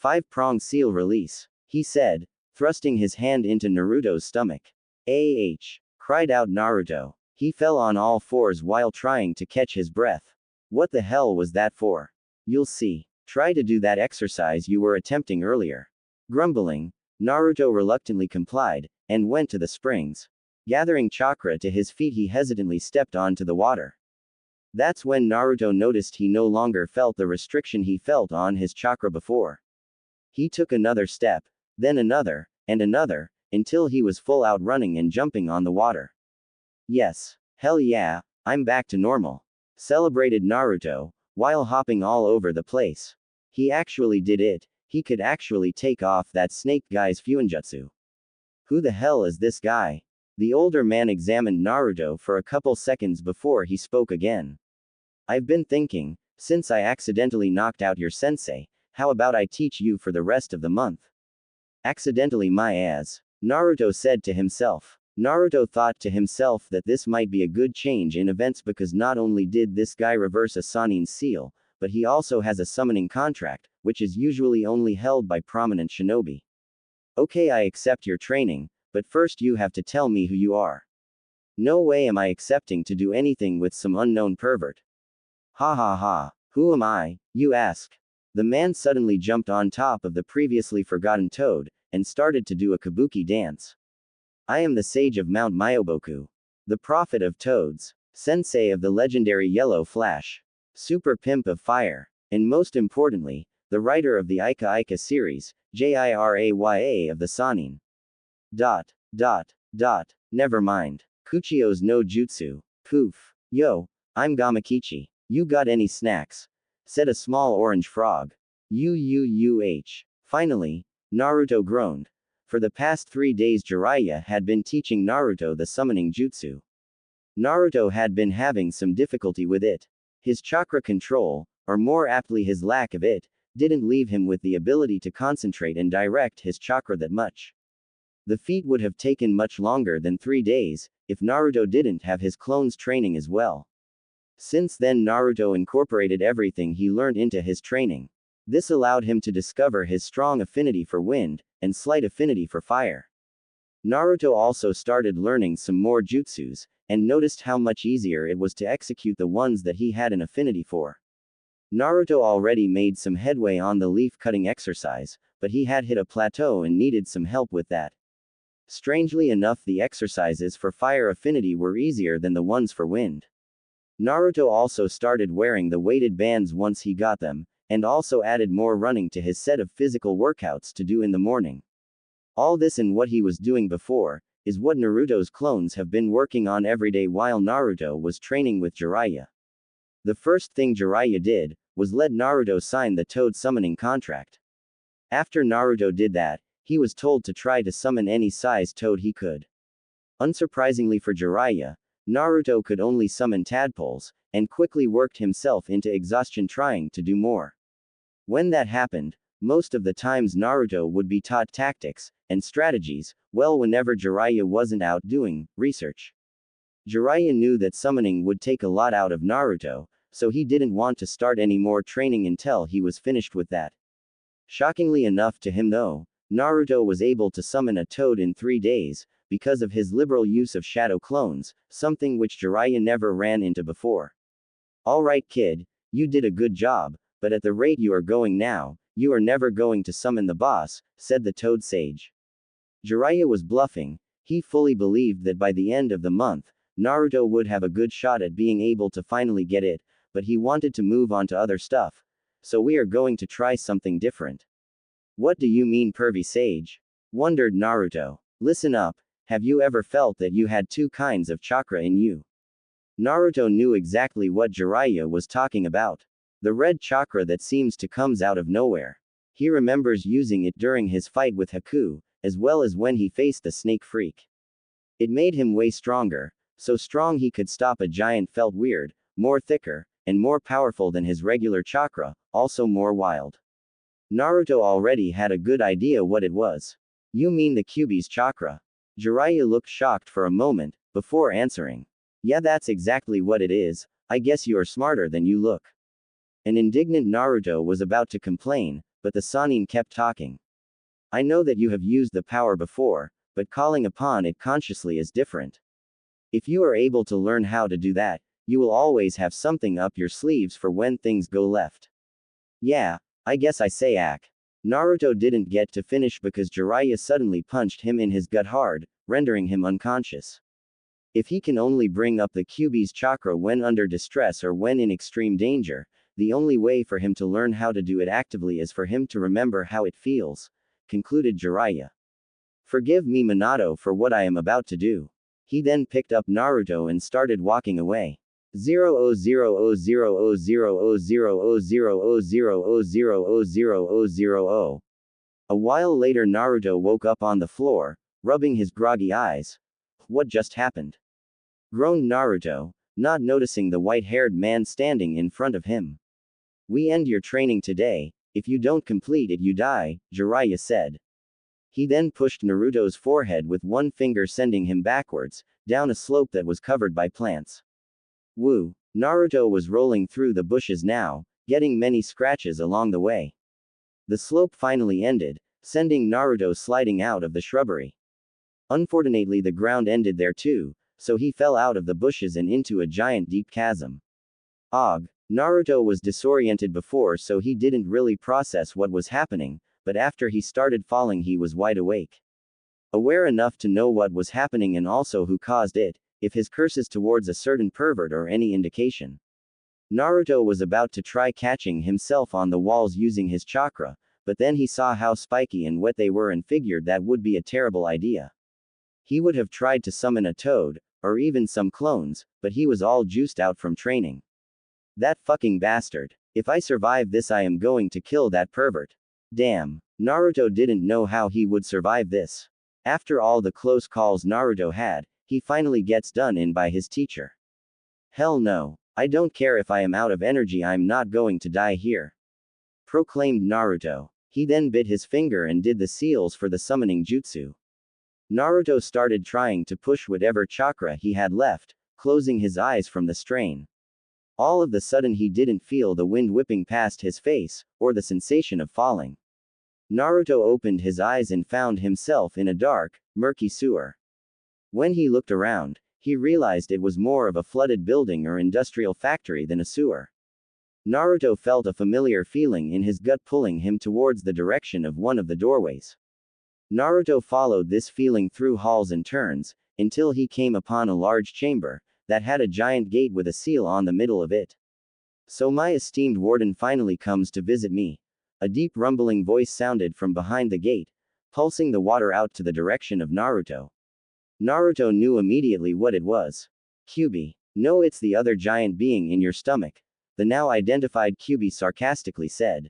5-prong seal release, he said, thrusting his hand into Naruto's stomach. Ah! Cried out Naruto. He fell on all fours while trying to catch his breath. What the hell was that for? You'll see. Try to do that exercise you were attempting earlier. Grumbling, Naruto reluctantly complied, and went to the springs. Gathering chakra to his feet, he hesitantly stepped onto the water. That's when Naruto noticed he no longer felt the restriction he felt on his chakra before. He took another step, then another, and another, until he was full out running and jumping on the water. Yes, hell yeah, I'm back to normal, celebrated Naruto, while hopping all over the place. He actually did it, he could actually take off that snake guy's fuinjutsu. Who the hell is this guy? The older man examined Naruto for a couple seconds before he spoke again. I've been thinking, since I accidentally knocked out your sensei, how about I teach you for the rest of the month? Accidentally my ass, Naruto said to himself. Naruto thought to himself that this might be a good change in events because not only did this guy reverse a Sannin's seal, but he also has a summoning contract, which is usually only held by prominent shinobi. Okay, I accept your training, but first you have to tell me who you are. No way am I accepting to do anything with some unknown pervert. Ha ha ha, who am I, you ask? The man suddenly jumped on top of the previously forgotten toad, and started to do a kabuki dance. I am the sage of Mount Myoboku. The prophet of toads, sensei of the legendary Yellow Flash, super pimp of fire, and most importantly, the writer of the Ika Ika series, Jiraya of the Sannin. Never mind. Kuchio's no jutsu. Poof. Yo, I'm Gamakichi. You got any snacks? Said a small orange frog. Finally, Naruto groaned. For the past 3 days Jiraiya had been teaching Naruto the summoning jutsu. Naruto had been having some difficulty with it. His chakra control, or more aptly his lack of it, didn't leave him with the ability to concentrate and direct his chakra that much. The feat would have taken much longer than 3 days, if Naruto didn't have his clones training as well. Since then Naruto incorporated everything he learned into his training. This allowed him to discover his strong affinity for wind, and slight affinity for fire. Naruto also started learning some more jutsus, and noticed how much easier it was to execute the ones that he had an affinity for. Naruto already made some headway on the leaf-cutting exercise, but he had hit a plateau and needed some help with that. Strangely enough, the exercises for fire affinity were easier than the ones for wind. Naruto also started wearing the weighted bands once he got them, and also added more running to his set of physical workouts to do in the morning. All this and what he was doing before, is what Naruto's clones have been working on every day while Naruto was training with Jiraiya. The first thing Jiraiya did, was let Naruto sign the toad summoning contract. After Naruto did that, he was told to try to summon any size toad he could. Unsurprisingly for Jiraiya, Naruto could only summon tadpoles, and quickly worked himself into exhaustion trying to do more. When that happened, most of the times Naruto would be taught tactics and strategies, well, whenever Jiraiya wasn't out doing research. Jiraiya knew that summoning would take a lot out of Naruto, so he didn't want to start any more training until he was finished with that. Shockingly enough to him though, Naruto was able to summon a toad in 3 days, because of his liberal use of shadow clones, something which Jiraiya never ran into before. Alright kid, you did a good job, but at the rate you are going now, you are never going to summon the boss, said the toad sage. Jiraiya was bluffing. He fully believed that by the end of the month, Naruto would have a good shot at being able to finally get it, but he wanted to move on to other stuff. So we are going to try something different. What do you mean, pervy sage? Wondered Naruto. Listen up, have you ever felt that you had 2 kinds of chakra in you? Naruto knew exactly what Jiraiya was talking about. The red chakra that seems to comes out of nowhere. He remembers using it during his fight with Haku, as well as when he faced the snake freak. It made him way stronger, so strong he could stop a giant felt weird, more thicker, and more powerful than his regular chakra, also more wild. Naruto already had a good idea what it was. You mean the Kyuubi's chakra? Jiraiya looked shocked for a moment, before answering. Yeah, that's exactly what it is. I guess you're smarter than you look. An indignant Naruto was about to complain, but the Sannin kept talking. I know that you have used the power before, but calling upon it consciously is different. If you are able to learn how to do that, you will always have something up your sleeves for when things go left. Yeah, I guess I say ack. Naruto didn't get to finish because Jiraiya suddenly punched him in his gut hard, rendering him unconscious. If he can only bring up the Kyuubi's chakra when under distress or when in extreme danger, the only way for him to learn how to do it actively is for him to remember how it feels, concluded Jiraiya. Forgive me, Minato, for what I am about to do. He then picked up Naruto and started walking away. 0000000000000000000. A while later, Naruto woke up on the floor, rubbing his groggy eyes. What just happened? Groaned Naruto, not noticing the white-haired man standing in front of him. We end your training today. If you don't complete it, you die, Jiraiya said. He then pushed Naruto's forehead with one finger, sending him backwards, down a slope that was covered by plants. Woo! Naruto was rolling through the bushes now, getting many scratches along the way. The slope finally ended, sending Naruto sliding out of the shrubbery. Unfortunately, the ground ended there too, so he fell out of the bushes and into a giant deep chasm. Og! Naruto was disoriented before, so he didn't really process what was happening, but after he started falling he was wide awake. Aware enough to know what was happening and also who caused it, if his curses towards a certain pervert or any indication. Naruto was about to try catching himself on the walls using his chakra, but then he saw how spiky and wet they were and figured that would be a terrible idea. He would have tried to summon a toad, or even some clones, but he was all juiced out from training. That fucking bastard. If I survive this, I am going to kill that pervert. Damn. Naruto didn't know how he would survive this. After all the close calls Naruto had, he finally gets done in by his teacher. Hell no. I don't care if I am out of energy, I'm not going to die here. Proclaimed Naruto. He then bit his finger and did the seals for the summoning jutsu. Naruto started trying to push whatever chakra he had left, closing his eyes from the strain. All of the sudden he didn't feel the wind whipping past his face, or the sensation of falling. Naruto opened his eyes and found himself in a dark, murky sewer. When he looked around, he realized it was more of a flooded building or industrial factory than a sewer. Naruto felt a familiar feeling in his gut pulling him towards the direction of one of the doorways. Naruto followed this feeling through halls and turns, until he came upon a large chamber that had a giant gate with a seal on the middle of it. So my esteemed warden finally comes to visit me. A deep rumbling voice sounded from behind the gate, pulsing the water out to the direction of Naruto. Naruto knew immediately what it was. Kyuubi. No, it's the other giant being in your stomach, the now identified Kyuubi sarcastically said.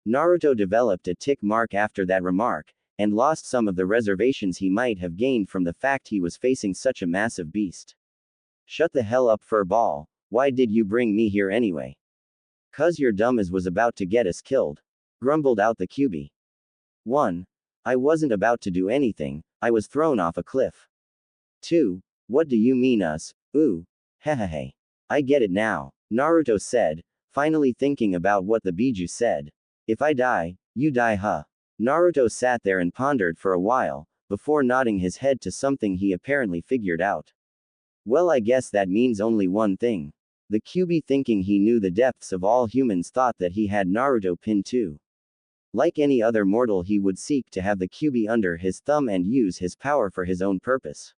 Naruto developed a tick mark after that remark, and lost some of the reservations he might have gained from the fact he was facing such a massive beast. Shut the hell up, furball. Why did you bring me here anyway? 'Cause you're dumb as was about to get us killed. Grumbled out the Kyuubi. 1. I wasn't about to do anything, I was thrown off a cliff. 2. What do you mean us? Ooh. Hehehe. I get it now, Naruto said, finally thinking about what the Biju said. If I die, you die, huh? Naruto sat there and pondered for a while, before nodding his head to something he apparently figured out. Well, I guess that means only one thing. The Kyuubi, thinking he knew the depths of all humans, thought that he had Naruto pinned too. Like any other mortal, he would seek to have the Kyuubi under his thumb and use his power for his own purpose.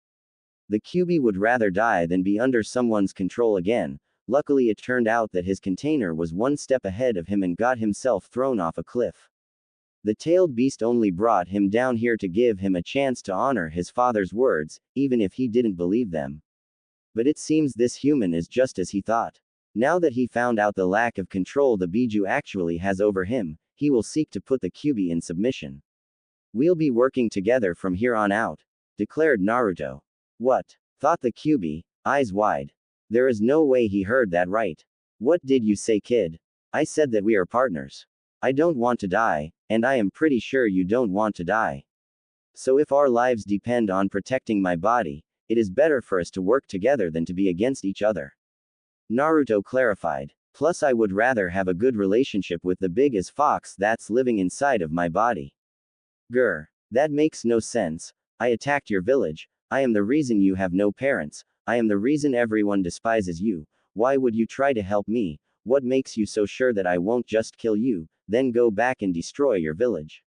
The Kyuubi would rather die than be under someone's control again. Luckily, it turned out that his container was one step ahead of him and got himself thrown off a cliff. The tailed beast only brought him down here to give him a chance to honor his father's words, even if he didn't believe them. But it seems this human is just as he thought. Now that he found out the lack of control the Biju actually has over him, he will seek to put the Kyuubi in submission. We'll be working together from here on out, declared Naruto. What? Thought the Kyuubi, eyes wide. There is no way he heard that right. What did you say, kid? I said that we are partners. I don't want to die, and I am pretty sure you don't want to die. So if our lives depend on protecting my body, it is better for us to work together than to be against each other. Naruto clarified. Plus I would rather have a good relationship with the biggest fox that's living inside of my body. Grr. That makes no sense. I attacked your village. I am the reason you have no parents. I am the reason everyone despises you. Why would you try to help me? What makes you so sure that I won't just kill you, then go back and destroy your village?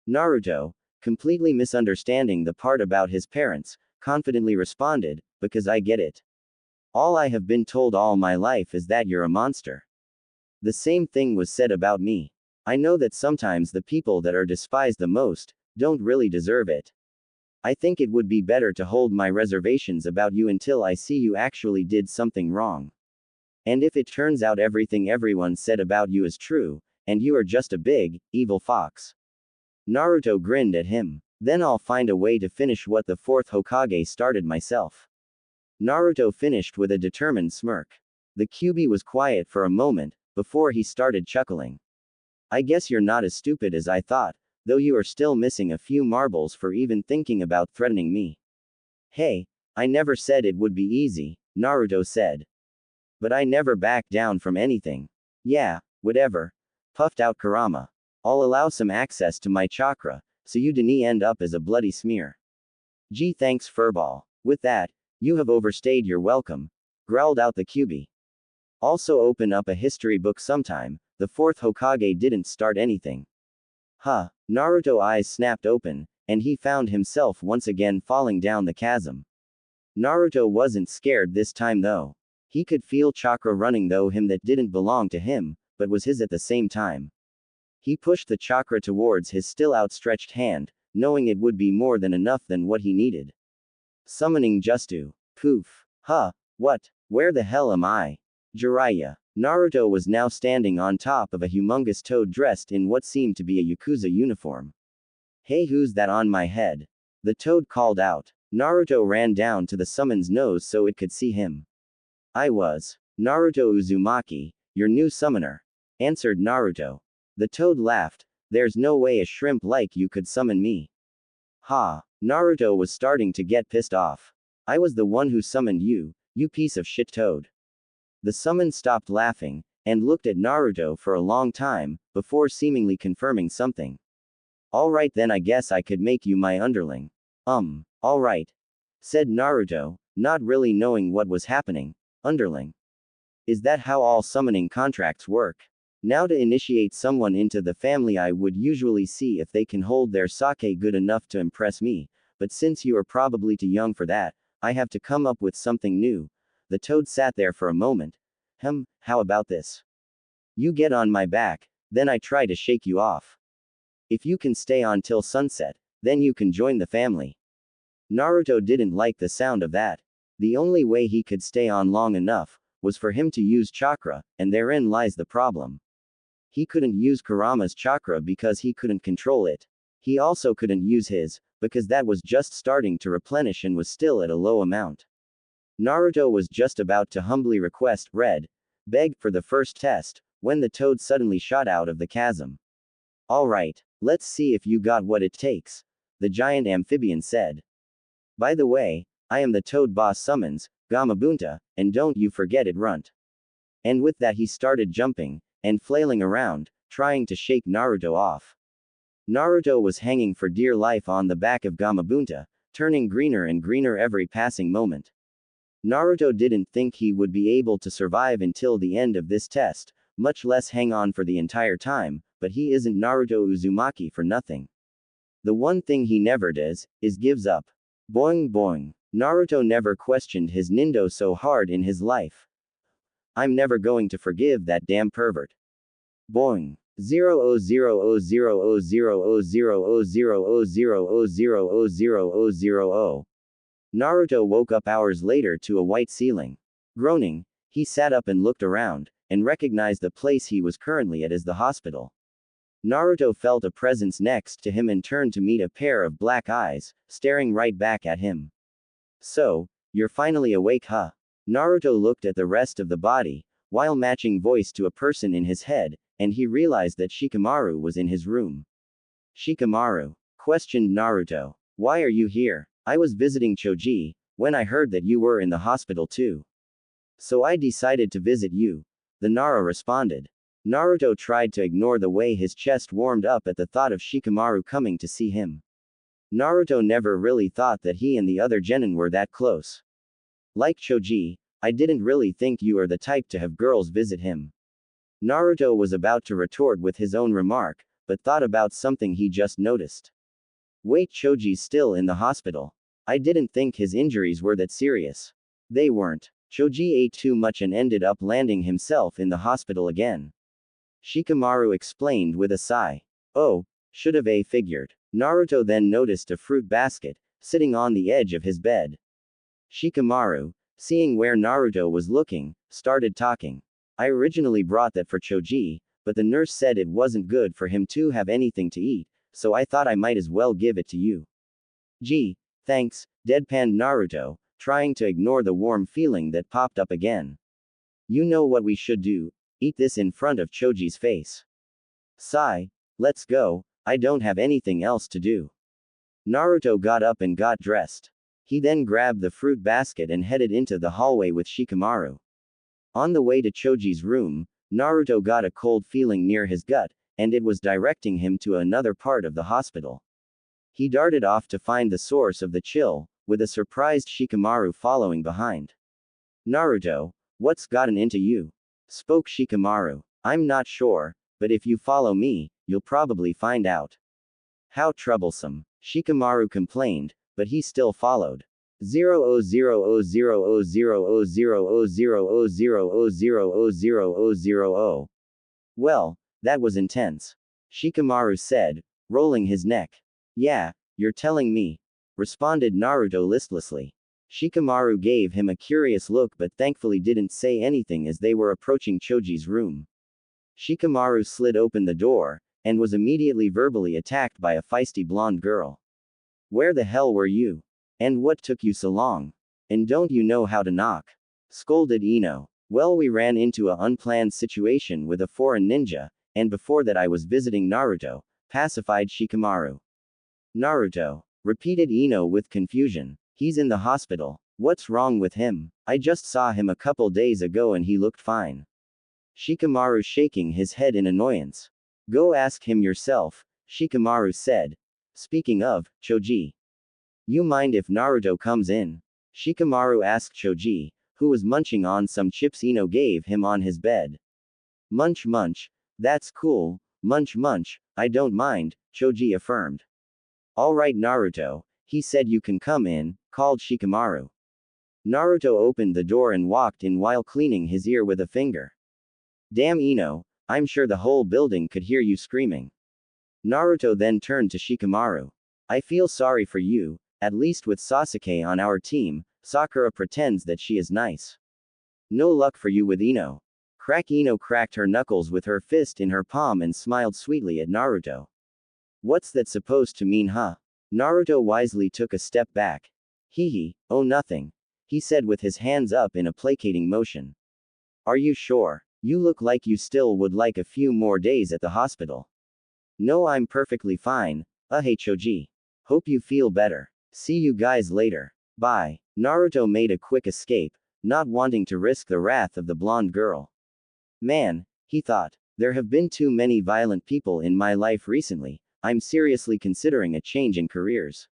Naruto, completely misunderstanding the part about his parents, confidently responded, because I get it. All I have been told all my life is that you're a monster. The same thing was said about me. I know that sometimes the people that are despised the most, don't really deserve it. I think it would be better to hold my reservations about you until I see you actually did something wrong. And if it turns out everything everyone said about you is true, and you are just a big, evil fox. Naruto grinned at him. Then I'll find a way to finish what the fourth Hokage started myself. Naruto finished with a determined smirk. The Kyuubi was quiet for a moment, before he started chuckling. I guess you're not as stupid as I thought, though you are still missing a few marbles for even thinking about threatening me. Hey, I never said it would be easy, Naruto said. But I never backed down from anything. Yeah, whatever, puffed out Kurama. I'll allow some access to my chakra, so you didn't end up as a bloody smear. Gee, thanks, Furball. With that, you have overstayed your welcome, growled out the Kyuubi. Also open up a history book sometime, the fourth Hokage didn't start anything. Huh, Naruto's eyes snapped open, and he found himself once again falling down the chasm. Naruto wasn't scared this time though. He could feel chakra running though him that didn't belong to him, but was his at the same time. He pushed the chakra towards his still outstretched hand, knowing it would be more than enough than what he needed. Summoning Justu. Poof. Huh. What? Where the hell am I? Jiraiya. Naruto was now standing on top of a humongous toad dressed in what seemed to be a Yakuza uniform. Hey, who's that on my head? The toad called out. Naruto ran down to the summon's nose so it could see him. I was Naruto Uzumaki, your new summoner, answered Naruto. The toad laughed. There's no way a shrimp like you could summon me. Ha. Naruto was starting to get pissed off. I was the one who summoned you, you piece of shit toad. The summon stopped laughing, and looked at Naruto for a long time, before seemingly confirming something. Alright then, I guess I could make you my underling. Alright, said Naruto, not really knowing what was happening. Underling. Is that how all summoning contracts work? Now to initiate someone into the family I would usually see if they can hold their sake good enough to impress me, but since you are probably too young for that, I have to come up with something new. The toad sat there for a moment. How about this? You get on my back, then I try to shake you off. If you can stay on till sunset, then you can join the family. Naruto didn't like the sound of that. The only way he could stay on long enough, was for him to use chakra, and therein lies the problem. He couldn't use Kurama's chakra because he couldn't control it. He also couldn't use his, because that was just starting to replenish and was still at a low amount. Naruto was just about to humbly beg for the first test, when the toad suddenly shot out of the chasm. Alright, let's see if you got what it takes, the giant amphibian said. By the way, I am the toad boss summons, Gamabunta, and don't you forget it, runt. And with that he started jumping, and flailing around, trying to shake Naruto off. Naruto was hanging for dear life on the back of Gamabunta, turning greener and greener every passing moment. Naruto didn't think he would be able to survive until the end of this test, much less hang on for the entire time, but he isn't Naruto Uzumaki for nothing. The one thing he never does, is gives up. Boing boing. Naruto never questioned his Nindo so hard in his life. I'm never going to forgive that damn pervert. Boing. 000000000000000000000. Naruto woke up hours later to a white ceiling. Groaning, he sat up and looked around, and recognized the place he was currently at as the hospital. Naruto felt a presence next to him and turned to meet a pair of black eyes, staring right back at him. So, you're finally awake, huh? Naruto looked at the rest of the body, while matching voice to a person in his head, and he realized that Shikamaru was in his room. Shikamaru questioned Naruto. Why are you here? I was visiting Choji, when I heard that you were in the hospital too. So I decided to visit you, the Nara responded. Naruto tried to ignore the way his chest warmed up at the thought of Shikamaru coming to see him. Naruto never really thought that he and the other genin were that close. Like Choji, I didn't really think you are the type to have girls visit him. Naruto was about to retort with his own remark, but thought about something he just noticed. Wait, Choji's still in the hospital. I didn't think his injuries were that serious. They weren't. Choji ate too much and ended up landing himself in the hospital again. Shikamaru explained with a sigh. Oh, should have figured. Naruto then noticed a fruit basket, sitting on the edge of his bed. Shikamaru, seeing where Naruto was looking, started talking. I originally brought that for Choji, but the nurse said it wasn't good for him to have anything to eat, so I thought I might as well give it to you. Gee, thanks, deadpanned Naruto, trying to ignore the warm feeling that popped up again. You know what we should do, eat this in front of Choji's face. Sigh, let's go, I don't have anything else to do. Naruto got up and got dressed. He then grabbed the fruit basket and headed into the hallway with Shikamaru. On the way to Choji's room, Naruto got a cold feeling near his gut, and it was directing him to another part of the hospital. He darted off to find the source of the chill, with a surprised Shikamaru following behind. Naruto, what's gotten into you? Spoke Shikamaru. I'm not sure, but if you follow me, you'll probably find out. How troublesome. Shikamaru complained, but he still followed. 0000000000000000000. Well, that was intense. Shikamaru said, rolling his neck. Yeah, you're telling me, responded Naruto listlessly. Shikamaru gave him a curious look but thankfully didn't say anything as they were approaching Choji's room. Shikamaru slid open the door, and was immediately verbally attacked by a feisty blonde girl. Where the hell were you? And what took you so long? And don't you know how to knock? Scolded Ino. Well, we ran into a unplanned situation with a foreign ninja, and before that I was visiting Naruto, pacified Shikamaru. Naruto, repeated Ino with confusion. He's in the hospital. What's wrong with him? I just saw him a couple days ago and he looked fine. Shikamaru shaking his head in annoyance. Go ask him yourself, Shikamaru said. Speaking of, Choji. You mind if Naruto comes in? Shikamaru asked Choji, who was munching on some chips Ino gave him on his bed. Munch munch, that's cool, munch munch, I don't mind, Choji affirmed. Alright Naruto, he said you can come in, called Shikamaru. Naruto opened the door and walked in while cleaning his ear with a finger. Damn Ino, I'm sure the whole building could hear you screaming. Naruto then turned to Shikamaru. I feel sorry for you, at least with Sasuke on our team, Sakura pretends that she is nice. No luck for you with Ino. Ino cracked her knuckles with her fist in her palm and smiled sweetly at Naruto. What's that supposed to mean, huh? Naruto wisely took a step back. Hee, oh nothing. He said with his hands up in a placating motion. Are you sure? You look like you still would like a few more days at the hospital. No, I'm perfectly fine. Hey Choji. Hope you feel better. See you guys later. Bye. Naruto made a quick escape, not wanting to risk the wrath of the blonde girl. Man, he thought, there have been too many violent people in my life recently, I'm seriously considering a change in careers.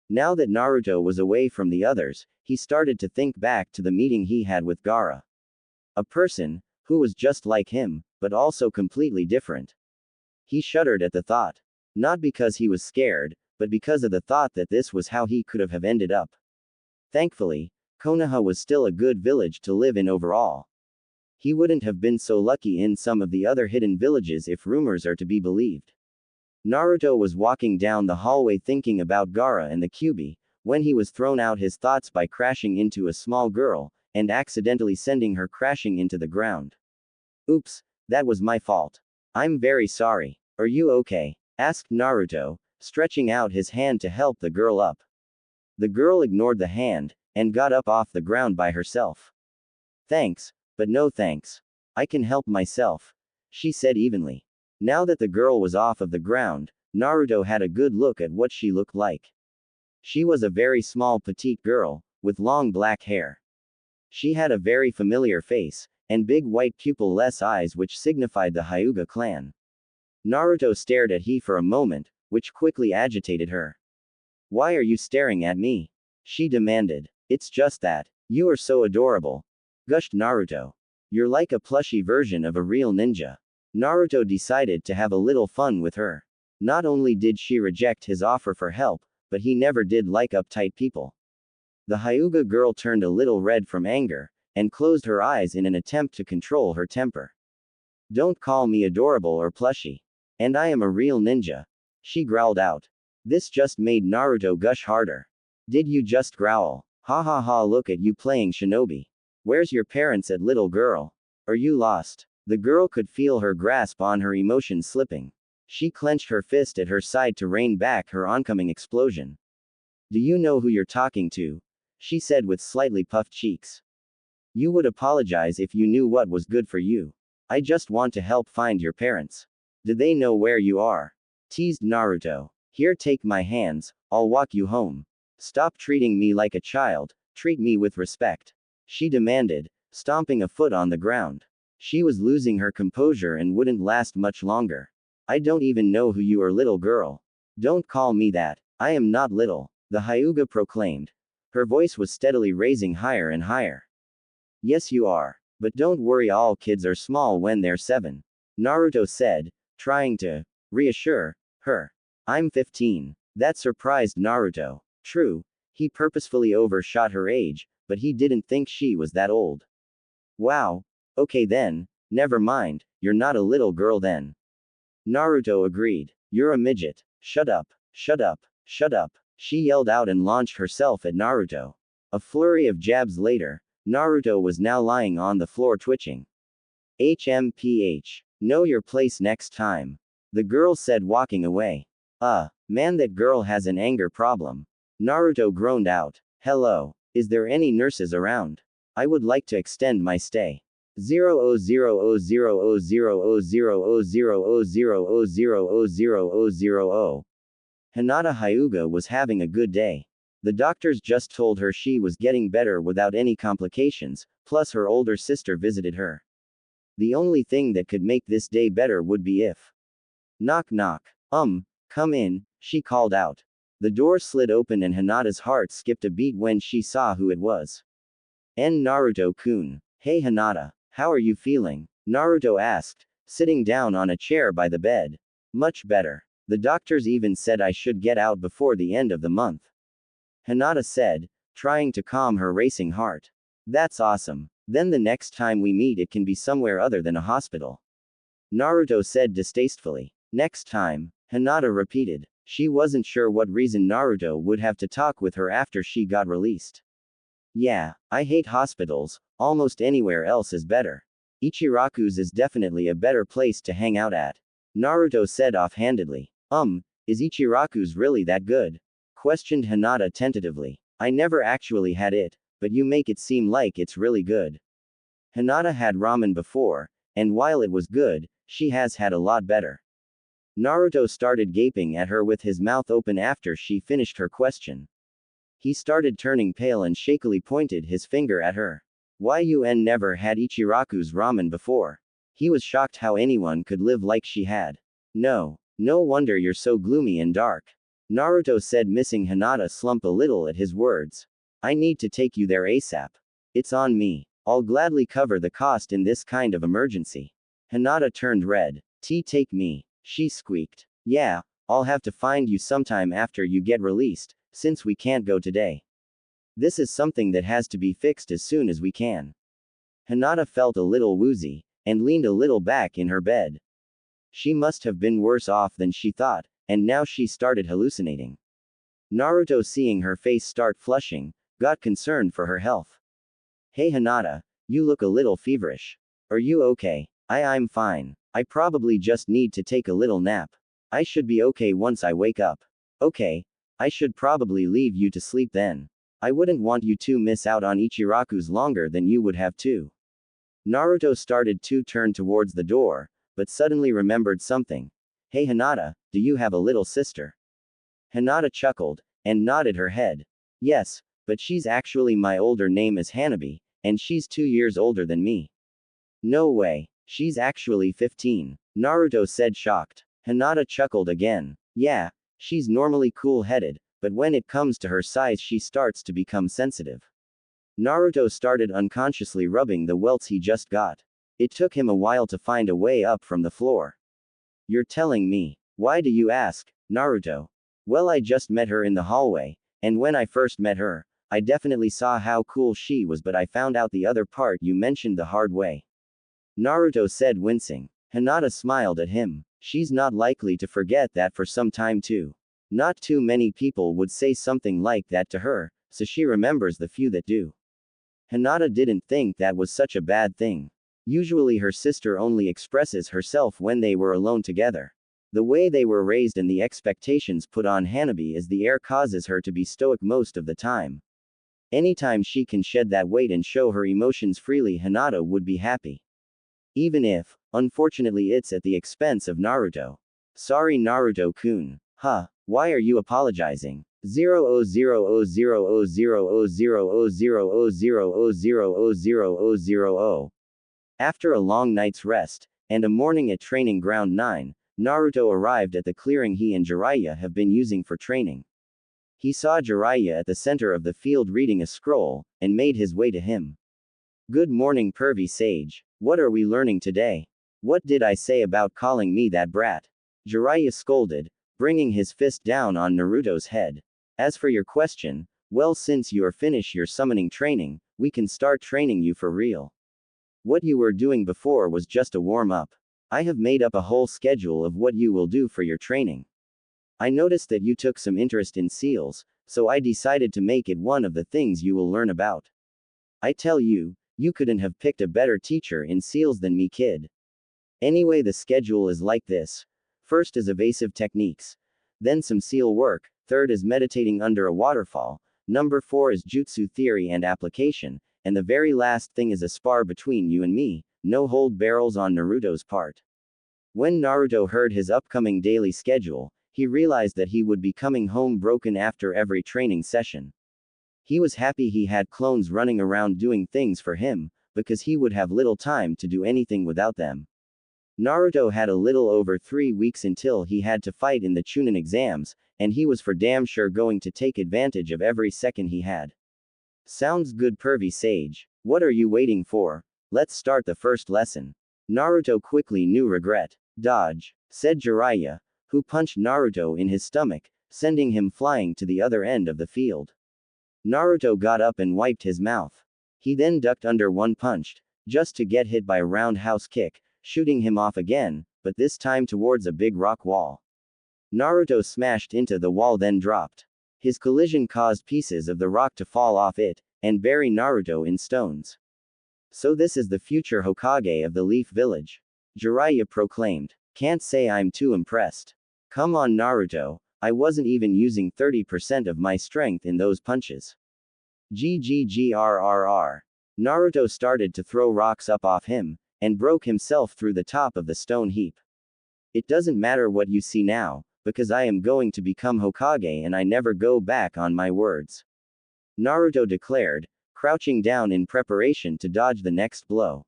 Now that Naruto was away from the others, he started to think back to the meeting he had with Gaara. A person, who was just like him, but also completely different. He shuddered at the thought. Not because he was scared, but because of the thought that this was how he could have ended up. Thankfully, Konoha was still a good village to live in overall. He wouldn't have been so lucky in some of the other hidden villages if rumors are to be believed. Naruto was walking down the hallway thinking about Gaara and the Kyuubi, when he was thrown out his thoughts by crashing into a small girl, and accidentally sending her crashing into the ground. Oops, that was my fault. I'm very sorry. Are you okay? Asked Naruto, stretching out his hand to help the girl up. The girl ignored the hand, and got up off the ground by herself. Thanks, but no thanks. I can help myself, she said evenly. Now that the girl was off of the ground, Naruto had a good look at what she looked like. She was a very small petite girl, with long black hair. She had a very familiar face, and big white pupil-less eyes which signified the Hyuga clan. Naruto stared at her for a moment, which quickly agitated her. Why are you staring at me? She demanded. It's just that. You are so adorable, gushed Naruto. You're like a plushy version of a real ninja. Naruto decided to have a little fun with her. Not only did she reject his offer for help, but he never did like uptight people. The Hyuga girl turned a little red from anger, and closed her eyes in an attempt to control her temper. Don't call me adorable or plushy. And I am a real ninja, she growled out. This just made Naruto gush harder. Did you just growl? Ha ha ha, look at you playing shinobi. Where's your parents at, little girl? Are you lost? The girl could feel her grasp on her emotions slipping. She clenched her fist at her side to rein back her oncoming explosion. Do you know who you're talking to? She said with slightly puffed cheeks. You would apologize if you knew what was good for you. I just want to help find your parents. Do they know where you are? Teased Naruto. Here, take my hands, I'll walk you home. Stop treating me like a child, treat me with respect, she demanded, stomping a foot on the ground. She was losing her composure and wouldn't last much longer. I don't even know who you are, little girl. Don't call me that. I am not little, the Hyuga proclaimed. Her voice was steadily raising higher and higher. Yes, you are. But don't worry, all kids are small when they're 7. Naruto said, trying to reassure her. I'm 15. That surprised Naruto. True, he purposefully overshot her age, but he didn't think she was that old. Wow. Okay then, never mind, you're not a little girl then. Naruto agreed. You're a midget. Shut up, shut up, shut up, she yelled out and launched herself at Naruto. A flurry of jabs later, Naruto was now lying on the floor twitching. HMPH. Know your place next time. The girl said, walking away. Man, that girl has an anger problem. Naruto groaned out. Hello. Is there any nurses around? I would like to extend my stay. 000000000000000000000. Hinata Hyuga was having a good day. The doctors just told her she was getting better without any complications, plus her older sister visited her. The only thing that could make this day better would be if. Knock knock. Come in, she called out. The door slid open and Hinata's heart skipped a beat when she saw who it was. Naruto-kun. Hey Hinata, how are you feeling? Naruto asked, sitting down on a chair by the bed. Much better. The doctors even said I should get out before the end of the month. Hinata said, trying to calm her racing heart. That's awesome. Then the next time we meet it can be somewhere other than a hospital. Naruto said distastefully. Next time, Hinata repeated. She wasn't sure what reason Naruto would have to talk with her after she got released. Yeah, I hate hospitals, almost anywhere else is better. Ichiraku's is definitely a better place to hang out at. Naruto said offhandedly. Is Ichiraku's really that good? Questioned Hinata tentatively. I never actually had it, but you make it seem like it's really good. Hinata had ramen before, and while it was good, she has had a lot better. Naruto started gaping at her with his mouth open after she finished her question. He started turning pale and shakily pointed his finger at her. Yun never had Ichiraku's ramen before. He was shocked how anyone could live like she had. No wonder you're so gloomy and dark. Naruto said, missing Hinata slump a little at his words. I need to take you there ASAP. It's on me. I'll gladly cover the cost in this kind of emergency. Hinata turned red. Take me, she squeaked. Yeah, I'll have to find you sometime after you get released, since we can't go today. This is something that has to be fixed as soon as we can. Hinata felt a little woozy, and leaned a little back in her bed. She must have been worse off than she thought, and now she started hallucinating. Naruto, seeing her face start flushing, got concerned for her health. Hey Hinata, you look a little feverish. Are you okay? I'm fine. I probably just need to take a little nap. I should be okay once I wake up. Okay, I should probably leave you to sleep then. I wouldn't want you to miss out on Ichiraku's longer than you would have to. Naruto started to turn towards the door, but suddenly remembered something. Hey Hinata, do you have a little sister? Hinata chuckled, and nodded her head. Yes, but she's actually my older name is Hanabi, and she's 2 years older than me. No way, she's actually 15, Naruto said shocked. Hinata chuckled again. Yeah, she's normally cool-headed, but when it comes to her size she starts to become sensitive. Naruto started unconsciously rubbing the welts he just got. It took him a while to find a way up from the floor. You're telling me. Why do you ask, Naruto? Well, I just met her in the hallway, and when I first met her, I definitely saw how cool she was, but I found out the other part you mentioned the hard way. Naruto said, wincing. Hinata smiled at him. She's not likely to forget that for some time too. Not too many people would say something like that to her, so she remembers the few that do. Hinata didn't think that was such a bad thing. Usually her sister only expresses herself when they were alone together. The way they were raised and the expectations put on Hanabi as the heir causes her to be stoic most of the time. Anytime she can shed that weight and show her emotions freely, Hinata would be happy. Even if, unfortunately, it's at the expense of Naruto. Sorry Naruto-kun. Huh, why are you apologizing? 000000000000000000000. After a long night's rest, and a morning at Training Ground 9, Naruto arrived at the clearing he and Jiraiya have been using for training. He saw Jiraiya at the center of the field reading a scroll, and made his way to him. Good morning pervy sage. What are we learning today? What did I say about calling me that brat? Jiraiya scolded, bringing his fist down on Naruto's head. As for your question, well, since you're finished your summoning training, we can start training you for real. What you were doing before was just a warm-up. I have made up a whole schedule of what you will do for your training. I noticed that you took some interest in seals, so I decided to make it one of the things you will learn about. I tell you, you couldn't have picked a better teacher in seals than me, kid. Anyway, the schedule is like this. First is evasive techniques. Then some seal work, third is meditating under a waterfall, number 4 is jutsu theory and application, and the very last thing is a spar between you and me, no hold barrels on Naruto's part. When Naruto heard his upcoming daily schedule, he realized that he would be coming home broken after every training session. He was happy he had clones running around doing things for him, because he would have little time to do anything without them. Naruto had a little over 3 weeks until he had to fight in the Chunin exams, and he was for damn sure going to take advantage of every second he had. Sounds good pervy sage. What are you waiting for? Let's start the first lesson. Naruto quickly knew regret. Dodge, said Jiraiya, who punched Naruto in his stomach, sending him flying to the other end of the field. Naruto got up and wiped his mouth. He then ducked under one punch, just to get hit by a roundhouse kick, shooting him off again, but this time towards a big rock wall. Naruto smashed into the wall, then dropped. His collision caused pieces of the rock to fall off it, and bury Naruto in stones. So this is the future Hokage of the Leaf Village. Jiraiya proclaimed. Can't say I'm too impressed. Come on Naruto, I wasn't even using 30% of my strength in those punches. GGGRRR. Naruto started to throw rocks up off him, and broke himself through the top of the stone heap. It doesn't matter what you see now, because I am going to become Hokage and I never go back on my words. Naruto declared, crouching down in preparation to dodge the next blow.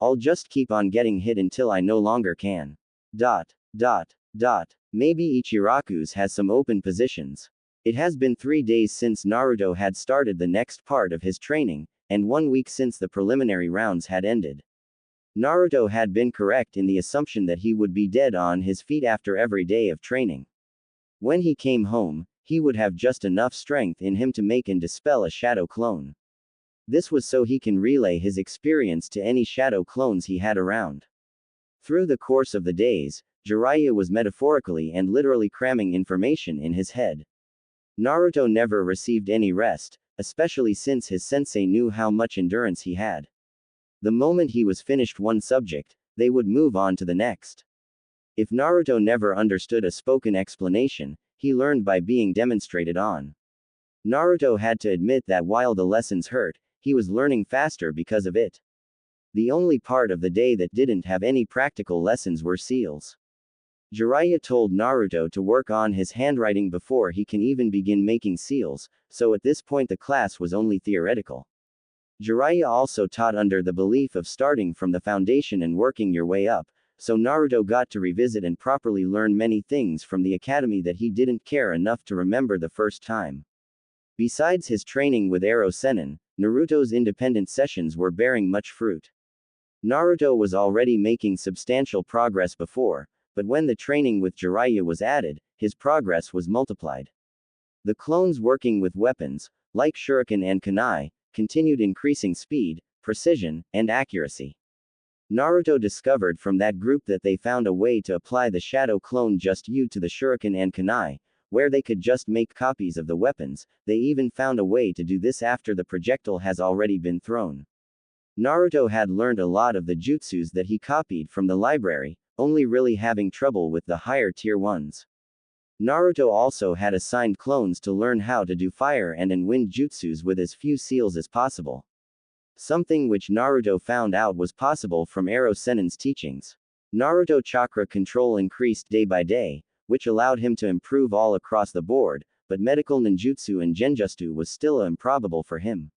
I'll just keep on getting hit until I no longer can. ... Maybe Ichiraku's has some open positions. It has been 3 days since Naruto had started the next part of his training, and 1 week since the preliminary rounds had ended. Naruto had been correct in the assumption that he would be dead on his feet after every day of training. When he came home, he would have just enough strength in him to make and dispel a shadow clone. This was so he can relay his experience to any shadow clones he had around. Through the course of the days, Jiraiya was metaphorically and literally cramming information in his head. Naruto never received any rest, especially since his sensei knew how much endurance he had. The moment he was finished one subject, they would move on to the next. If Naruto never understood a spoken explanation, he learned by being demonstrated on. Naruto had to admit that while the lessons hurt, he was learning faster because of it. The only part of the day that didn't have any practical lessons were seals. Jiraiya told Naruto to work on his handwriting before he can even begin making seals, so at this point the class was only theoretical. Jiraiya also taught under the belief of starting from the foundation and working your way up, so Naruto got to revisit and properly learn many things from the academy that he didn't care enough to remember the first time. Besides his training with Arrow Sennin, Naruto's independent sessions were bearing much fruit. Naruto was already making substantial progress before, but when the training with Jiraiya was added, his progress was multiplied. The clones working with weapons, like shuriken and kunai, continued increasing speed, precision, and accuracy. Naruto discovered from that group that they found a way to apply the shadow clone just you to the shuriken and kunai, where they could just make copies of the weapons. They even found a way to do this after the projectile has already been thrown. Naruto had learned a lot of the jutsus that he copied from the library, only really having trouble with the higher tier ones. Naruto also had assigned clones to learn how to do fire and wind jutsus with as few seals as possible. Something which Naruto found out was possible from Arrow Sennin's teachings. Naruto chakra control increased day by day, which allowed him to improve all across the board, but medical ninjutsu and genjutsu was still improbable for him.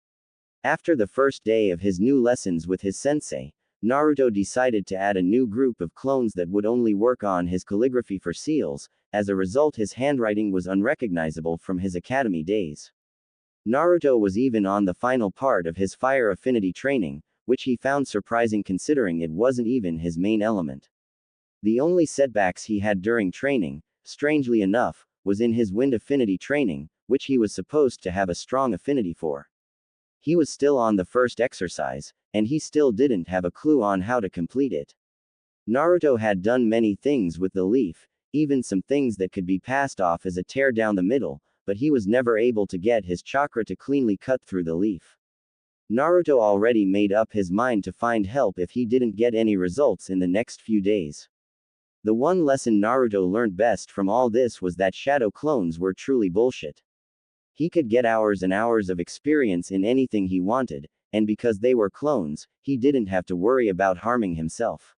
After the first day of his new lessons with his sensei, Naruto decided to add a new group of clones that would only work on his calligraphy for seals. As a result, his handwriting was unrecognizable from his academy days. Naruto was even on the final part of his fire affinity training, which he found surprising considering it wasn't even his main element. The only setbacks he had during training, strangely enough, was in his wind affinity training, which he was supposed to have a strong affinity for. He was still on the first exercise, and he still didn't have a clue on how to complete it. Naruto had done many things with the leaf, even some things that could be passed off as a tear down the middle, but he was never able to get his chakra to cleanly cut through the leaf. Naruto already made up his mind to find help if he didn't get any results in the next few days. The one lesson Naruto learned best from all this was that shadow clones were truly bullshit. He could get hours and hours of experience in anything he wanted, and because they were clones, he didn't have to worry about harming himself.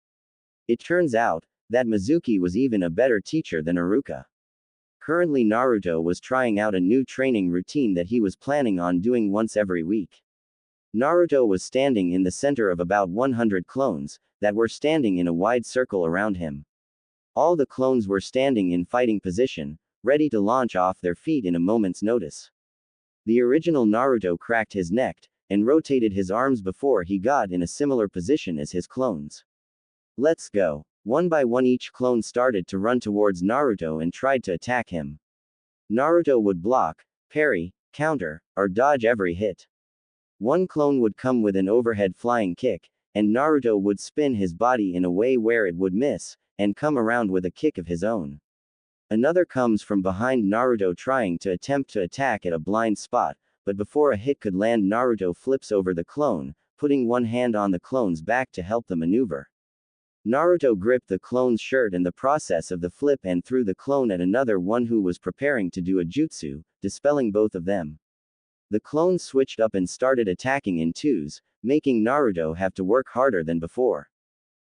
It turns out that Mizuki was even a better teacher than Iruka. Currently, Naruto was trying out a new training routine that he was planning on doing once every week. Naruto was standing in the center of about 100 clones that were standing in a wide circle around him. All the clones were standing in fighting position, ready to launch off their feet in a moment's notice. The original Naruto cracked his neck and rotated his arms before he got in a similar position as his clones. Let's go. One by one each clone started to run towards Naruto and tried to attack him. Naruto would block, parry, counter, or dodge every hit. One clone would come with an overhead flying kick, and Naruto would spin his body in a way where it would miss, and come around with a kick of his own. Another comes from behind Naruto trying to attempt to attack at a blind spot, but before a hit could land Naruto flips over the clone, putting one hand on the clone's back to help the maneuver. Naruto gripped the clone's shirt in the process of the flip and threw the clone at another one who was preparing to do a jutsu, dispelling both of them. The clones switched up and started attacking in twos, making Naruto have to work harder than before.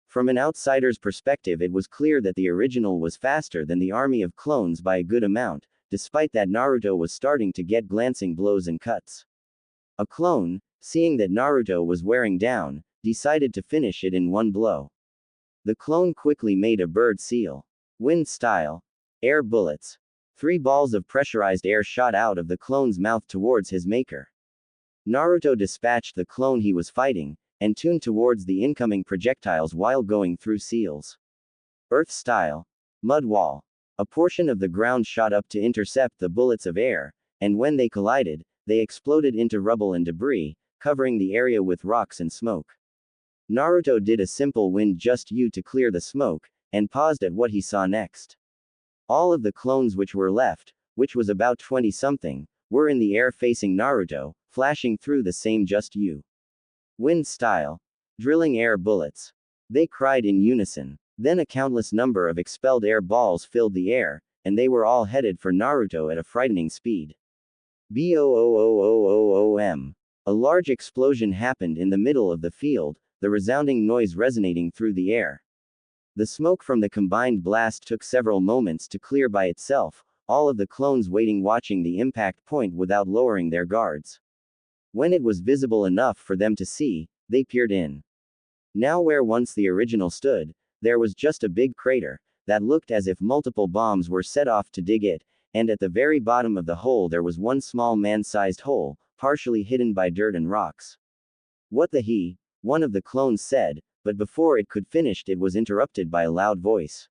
From an outsider's perspective, it was clear that the original was faster than the army of clones by a good amount, despite that Naruto was starting to get glancing blows and cuts. A clone, seeing that Naruto was wearing down, decided to finish it in one blow. The clone quickly made a bird seal. Wind style. Air bullets. 3 balls of pressurized air shot out of the clone's mouth towards his maker. Naruto dispatched the clone he was fighting, and tuned towards the incoming projectiles while going through seals. Earth style. Mud wall. A portion of the ground shot up to intercept the bullets of air, and when they collided, they exploded into rubble and debris, covering the area with rocks and smoke. Naruto did a simple wind just you to clear the smoke, and paused at what he saw next. All of the clones which were left, which was about 20-something, were in the air facing Naruto, flashing through the same just you. Wind style. Drilling air bullets. They cried in unison. Then a countless number of expelled air balls filled the air, and they were all headed for Naruto at a frightening speed. Boom! A large explosion happened in the middle of the field, the resounding noise resonating through the air. The smoke from the combined blast took several moments to clear by itself, all of the clones waiting watching the impact point without lowering their guards. When it was visible enough for them to see, they peered in. Now where once the original stood, there was just a big crater, that looked as if multiple bombs were set off to dig it, and at the very bottom of the hole there was one small man-sized hole, partially hidden by dirt and rocks. What the he? One of the clones said, but before it could finish it was interrupted by a loud voice.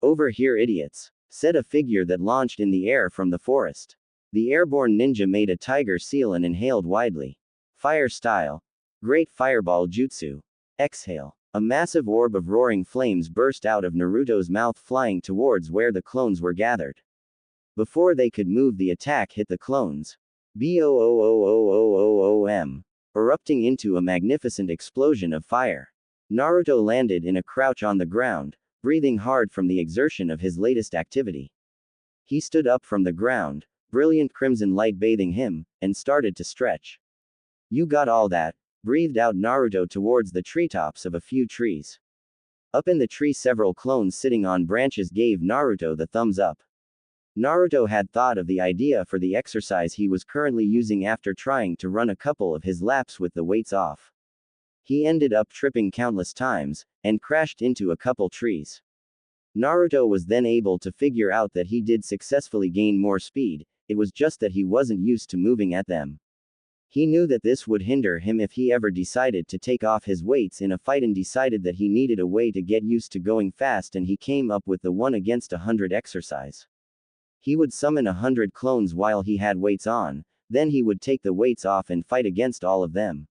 Over here, idiots, said a figure that launched in the air from the forest. The airborne ninja made a tiger seal and inhaled widely. Fire style. Great fireball jutsu. Exhale. A massive orb of roaring flames burst out of Naruto's mouth, flying towards where the clones were gathered. Before they could move, the attack hit the clones. Boom! Erupting into a magnificent explosion of fire. Naruto landed in a crouch on the ground, breathing hard from the exertion of his latest activity. He stood up from the ground, brilliant crimson light bathing him, and started to stretch. You got all that? Breathed out Naruto towards the treetops of a few trees. Up in the tree, several clones sitting on branches gave Naruto the thumbs up. Naruto had thought of the idea for the exercise he was currently using after trying to run a couple of his laps with the weights off. He ended up tripping countless times, and crashed into a couple trees. Naruto was then able to figure out that he did successfully gain more speed, it was just that he wasn't used to moving at them. He knew that this would hinder him if he ever decided to take off his weights in a fight, and decided that he needed a way to get used to going fast, and he came up with the 1 against 100 exercise. He would summon 100 clones while he had weights on, then he would take the weights off and fight against all of them.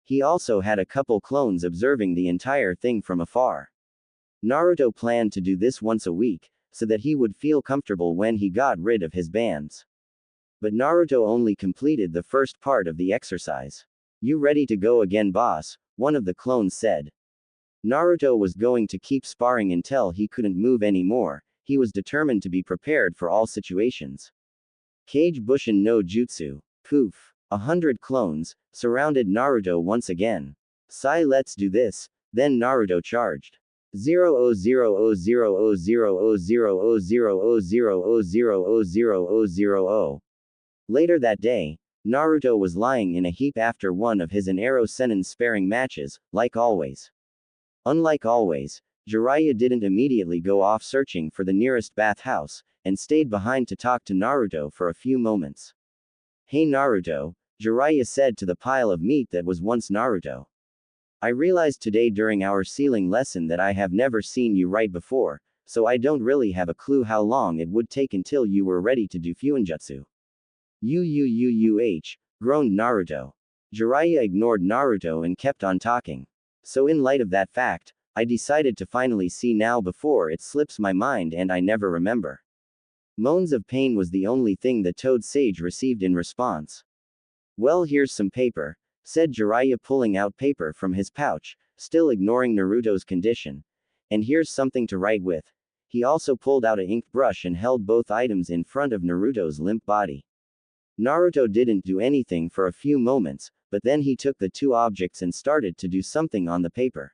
He also had a couple clones observing the entire thing from afar. Naruto planned to do this once a week, so that he would feel comfortable when he got rid of his bands. But Naruto only completed the first part of the exercise. You ready to go again, boss? One of the clones said. Naruto was going to keep sparring until he couldn't move anymore. He was determined to be prepared for all situations. Kage Bushin no Jutsu. Poof. 100 clones surrounded Naruto once again. Sai, let's do this. Then Naruto charged. 000000000000000000000. Later that day, Naruto was lying in a heap after one of his and Arrow Senin sparring matches, like always. Unlike always, Jiraiya didn't immediately go off searching for the nearest bathhouse, and stayed behind to talk to Naruto for a few moments. Hey Naruto, Jiraiya said to the pile of meat that was once Naruto. I realized today during our sealing lesson that I have never seen you right before, so I don't really have a clue how long it would take until you were ready to do Fuinjutsu. Groaned Naruto. Jiraiya ignored Naruto and kept on talking. So in light of that fact, I decided to finally see now before it slips my mind and I never remember. Moans of pain was the only thing the Toad Sage received in response. Well, here's some paper, said Jiraiya, pulling out paper from his pouch, still ignoring Naruto's condition. And here's something to write with. He also pulled out an ink brush and held both items in front of Naruto's limp body. Naruto didn't do anything for a few moments, but then he took the two objects and started to do something on the paper.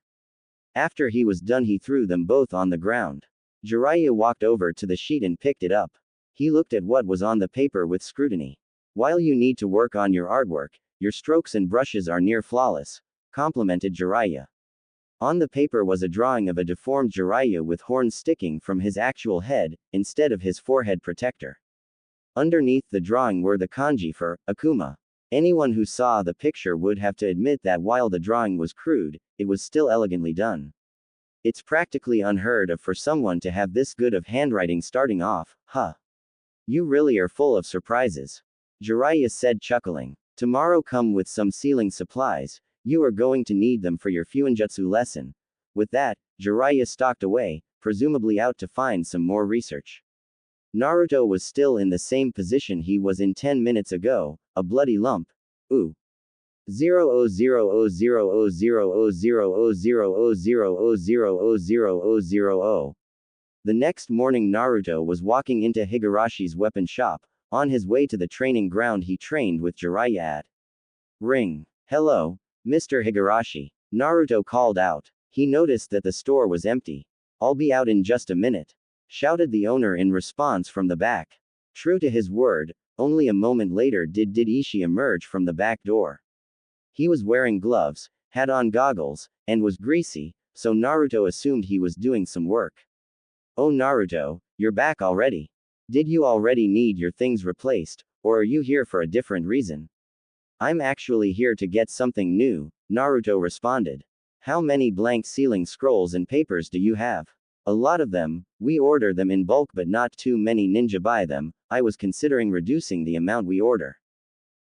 After he was done, he threw them both on the ground. Jiraiya walked over to the sheet and picked it up. He looked at what was on the paper with scrutiny. While you need to work on your artwork, your strokes and brushes are near flawless, complimented Jiraiya. On the paper was a drawing of a deformed Jiraiya with horns sticking from his actual head, instead of his forehead protector. Underneath the drawing were the kanji for Akuma. Anyone who saw the picture would have to admit that while the drawing was crude, it was still elegantly done. It's practically unheard of for someone to have this good of handwriting starting off, huh? You really are full of surprises. Jiraiya said, chuckling. Tomorrow come with some sealing supplies, you are going to need them for your Fuinjutsu lesson. With that, Jiraiya stalked away, presumably out to find some more research. Naruto was still in the same position he was in 10 minutes ago, a bloody lump. Ooh. 00000000000000000000000. The next morning Naruto was walking into Higarashi's weapon shop, on his way to the training ground he trained with Jiraiya at. Ring. Hello, Mr. Higurashi. Naruto called out. He noticed that the store was empty. I'll be out in just a minute, shouted the owner in response from the back. True to his word, only a moment later did Ishi emerge from the back door. He was wearing gloves, had on goggles, and was greasy, so Naruto assumed he was doing some work. Oh Naruto, you're back already. Did you already need your things replaced, or are you here for a different reason? I'm actually here to get something new, Naruto responded. How many blank sealing scrolls and papers do you have? A lot of them. We order them in bulk but not too many ninja buy them. I was considering reducing the amount we order.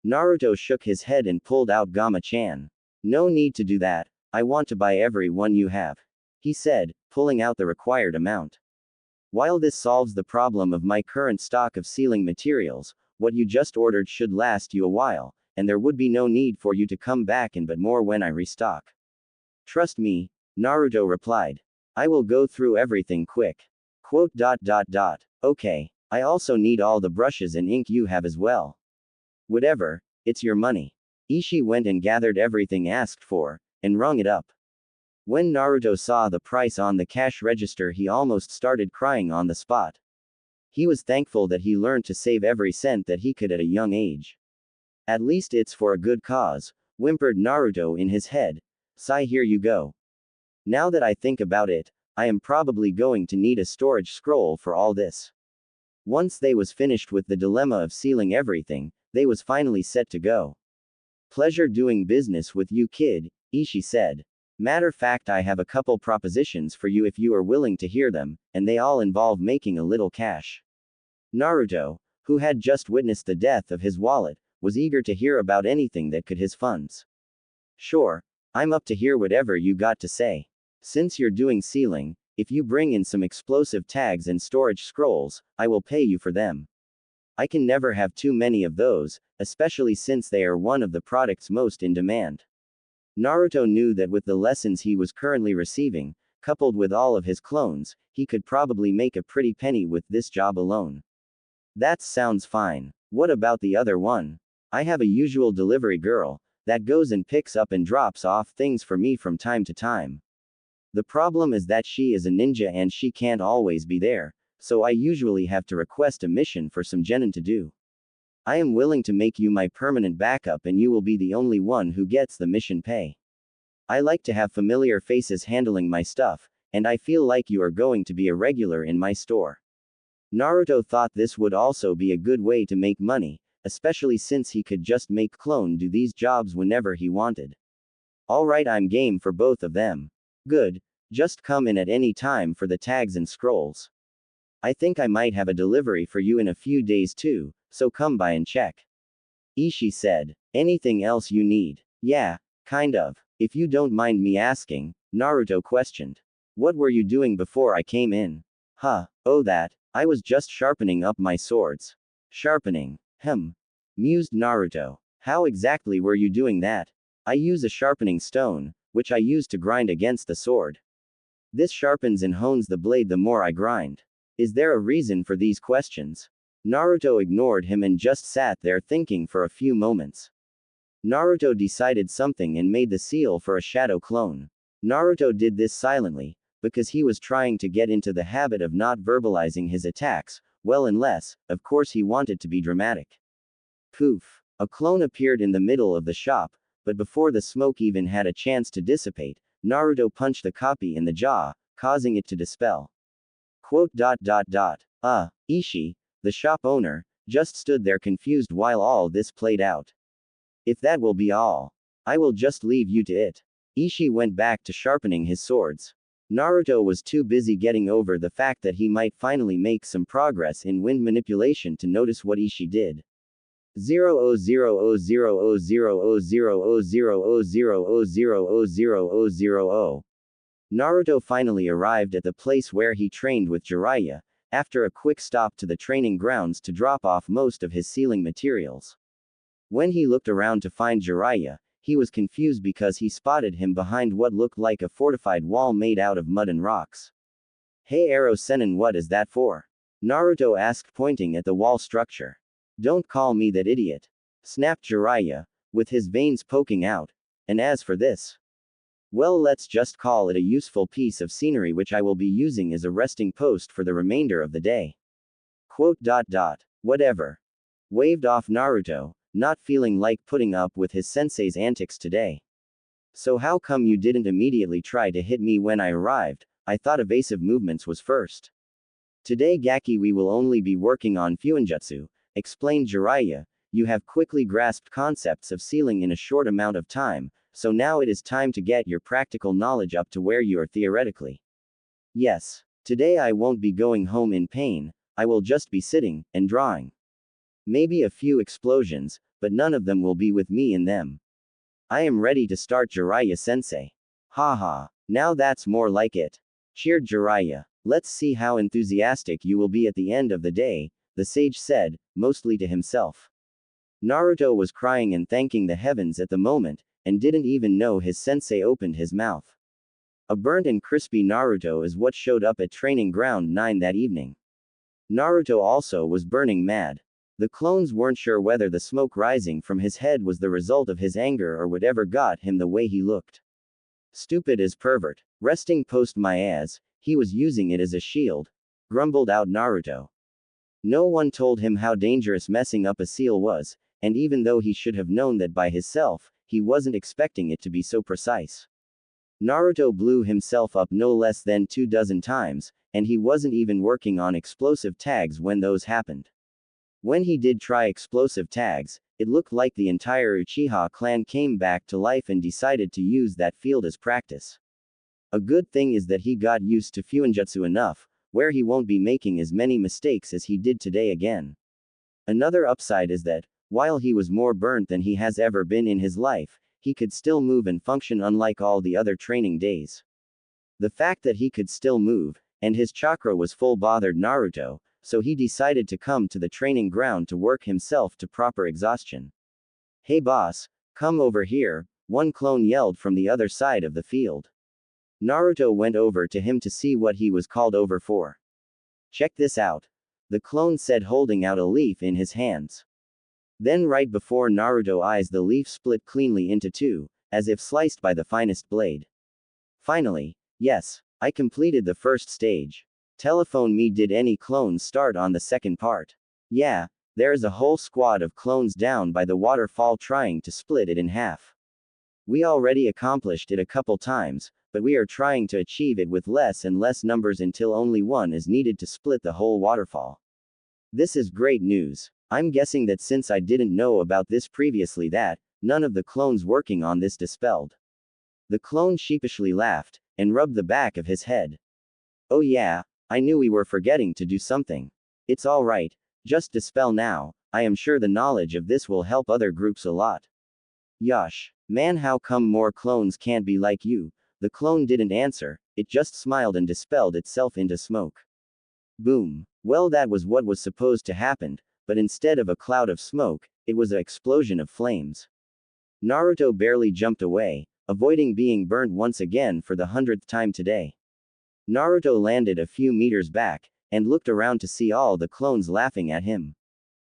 Naruto shook his head and pulled out Gama-chan. No need to do that, I want to buy every one you have, he said, pulling out the required amount. While this solves the problem of my current stock of sealing materials, what you just ordered should last you a while, and there would be no need for you to come back and but more when I restock. Trust me, Naruto replied. I will go through everything quick. Okay, I also need all the brushes and ink you have as well. Whatever, it's your money. Ishi went and gathered everything asked for, and rung it up. When Naruto saw the price on the cash register, he almost started crying on the spot. He was thankful that he learned to save every cent that he could at a young age. At least it's for a good cause, whimpered Naruto in his head. Sigh, here you go. Now that I think about it, I am probably going to need a storage scroll for all this. Once they was finished with the dilemma of sealing everything, they was finally set to go. Pleasure doing business with you, kid, Ishi said. Matter fact, I have a couple propositions for you if you are willing to hear them, and they all involve making a little cash. Naruto, who had just witnessed the death of his wallet, was eager to hear about anything that could his funds. Sure, I'm up to hear whatever you got to say. Since you're doing sealing, if you bring in some explosive tags and storage scrolls, I will pay you for them. I can never have too many of those, especially since they are one of the products most in demand. Naruto knew that with the lessons he was currently receiving, coupled with all of his clones, he could probably make a pretty penny with this job alone. That sounds fine. What about the other one? I have a usual delivery girl that goes and picks up and drops off things for me from time to time. The problem is that she is a ninja and she can't always be there, so I usually have to request a mission for some genin to do. I am willing to make you my permanent backup and you will be the only one who gets the mission pay. I like to have familiar faces handling my stuff, and I feel like you are going to be a regular in my store. Naruto thought this would also be a good way to make money, especially since he could just make clone do these jobs whenever he wanted. Alright, I'm game for both of them. Good, just come in at any time for the tags and scrolls. I think I might have a delivery for you in a few days too, so come by and check. Ishi said. Anything else you need? Yeah, kind of. If you don't mind me asking, Naruto questioned. What were you doing before I came in? Oh that, I was just sharpening up my swords. Sharpening? Mused Naruto. How exactly were you doing that? I use a sharpening stone, which I use to grind against the sword. This sharpens and hones the blade the more I grind. Is there a reason for these questions? Naruto ignored him and just sat there thinking for a few moments. Naruto decided something and made the seal for a shadow clone. Naruto did this silently, because he was trying to get into the habit of not verbalizing his attacks, well, unless, of course, he wanted to be dramatic. Poof! A clone appeared in the middle of the shop, but before the smoke even had a chance to dissipate, Naruto punched the copy in the jaw, causing it to dispel. Ishi, the shop owner, just stood there confused while all this played out. If that will be all, I will just leave you to it. Ishi went back to sharpening his swords. Naruto was too busy getting over the fact that he might finally make some progress in wind manipulation to notice what Ishi did. 0000000000000000000. Naruto finally arrived at the place where he trained with Jiraiya, after a quick stop to the training grounds to drop off most of his sealing materials. When he looked around to find Jiraiya, he was confused because he spotted him behind what looked like a fortified wall made out of mud and rocks. Hey Arrow Sennin, what is that for? Naruto asked, pointing at the wall structure. Don't call me that idiot, snapped Jiraiya, with his veins poking out. And as for this, Well, let's just call it a useful piece of scenery which I will be using as a resting post for the remainder of the day. Quote. Whatever. Waved off Naruto, not feeling like putting up with his sensei's antics today. So how come you didn't immediately try to hit me when I arrived? I thought evasive movements was first. Today Gaki we will only be working on Fuinjutsu, explained Jiraiya. You have quickly grasped concepts of sealing in a short amount of time, so now it is time to get your practical knowledge up to where you are theoretically. Yes. Today I won't be going home in pain, I will just be sitting, and drawing. Maybe a few explosions, but none of them will be with me in them. I am ready to start, Jiraiya-sensei. Haha, now that's more like it. Cheered Jiraiya. Let's see how enthusiastic you will be at the end of the day, the sage said, mostly to himself. Naruto was crying and thanking the heavens at the moment, and didn't even know his sensei opened his mouth. A burnt and crispy Naruto is what showed up at Training Ground 9 that evening. Naruto also was burning mad. The clones weren't sure whether the smoke rising from his head was the result of his anger or whatever got him the way he looked. Stupid as pervert. Resting post my ass, he was using it as a shield, grumbled out Naruto. No one told him how dangerous messing up a seal was, and even though he should have known that by himself, he wasn't expecting it to be so precise. Naruto blew himself up no less than 24 times, and he wasn't even working on explosive tags when those happened. When he did try explosive tags, it looked like the entire Uchiha clan came back to life and decided to use that field as practice. A good thing is that he got used to Fuinjutsu enough, where he won't be making as many mistakes as he did today again. Another upside is that, while he was more burnt than he has ever been in his life, he could still move and function unlike all the other training days. The fact that he could still move, and his chakra was full bothered Naruto, so he decided to come to the training ground to work himself to proper exhaustion. Hey boss, come over here, one clone yelled from the other side of the field. Naruto went over to him to see what he was called over for. Check this out. The clone said, holding out a leaf in his hands. Then right before Naruto's eyes the leaf split cleanly into two, as if sliced by the finest blade. Finally, yes, I completed the first stage. Telephone me, did any clones start on the second part? Yeah, there's a whole squad of clones down by the waterfall trying to split it in half. We already accomplished it a couple times, but we are trying to achieve it with less and less numbers until only one is needed to split the whole waterfall. This is great news. I'm guessing that since I didn't know about this previously that, none of the clones working on this dispelled. The clone sheepishly laughed, and rubbed the back of his head. Oh yeah, I knew we were forgetting to do something. It's alright, just dispel now, I am sure the knowledge of this will help other groups a lot. Yosh, man, how come more clones can't be like you? The clone didn't answer, it just smiled and dispelled itself into smoke. Boom. Well, that was what was supposed to happen, but instead of a cloud of smoke, it was an explosion of flames. Naruto barely jumped away, avoiding being burnt once again for the 100th time today. Naruto landed a few meters back, and looked around to see all the clones laughing at him.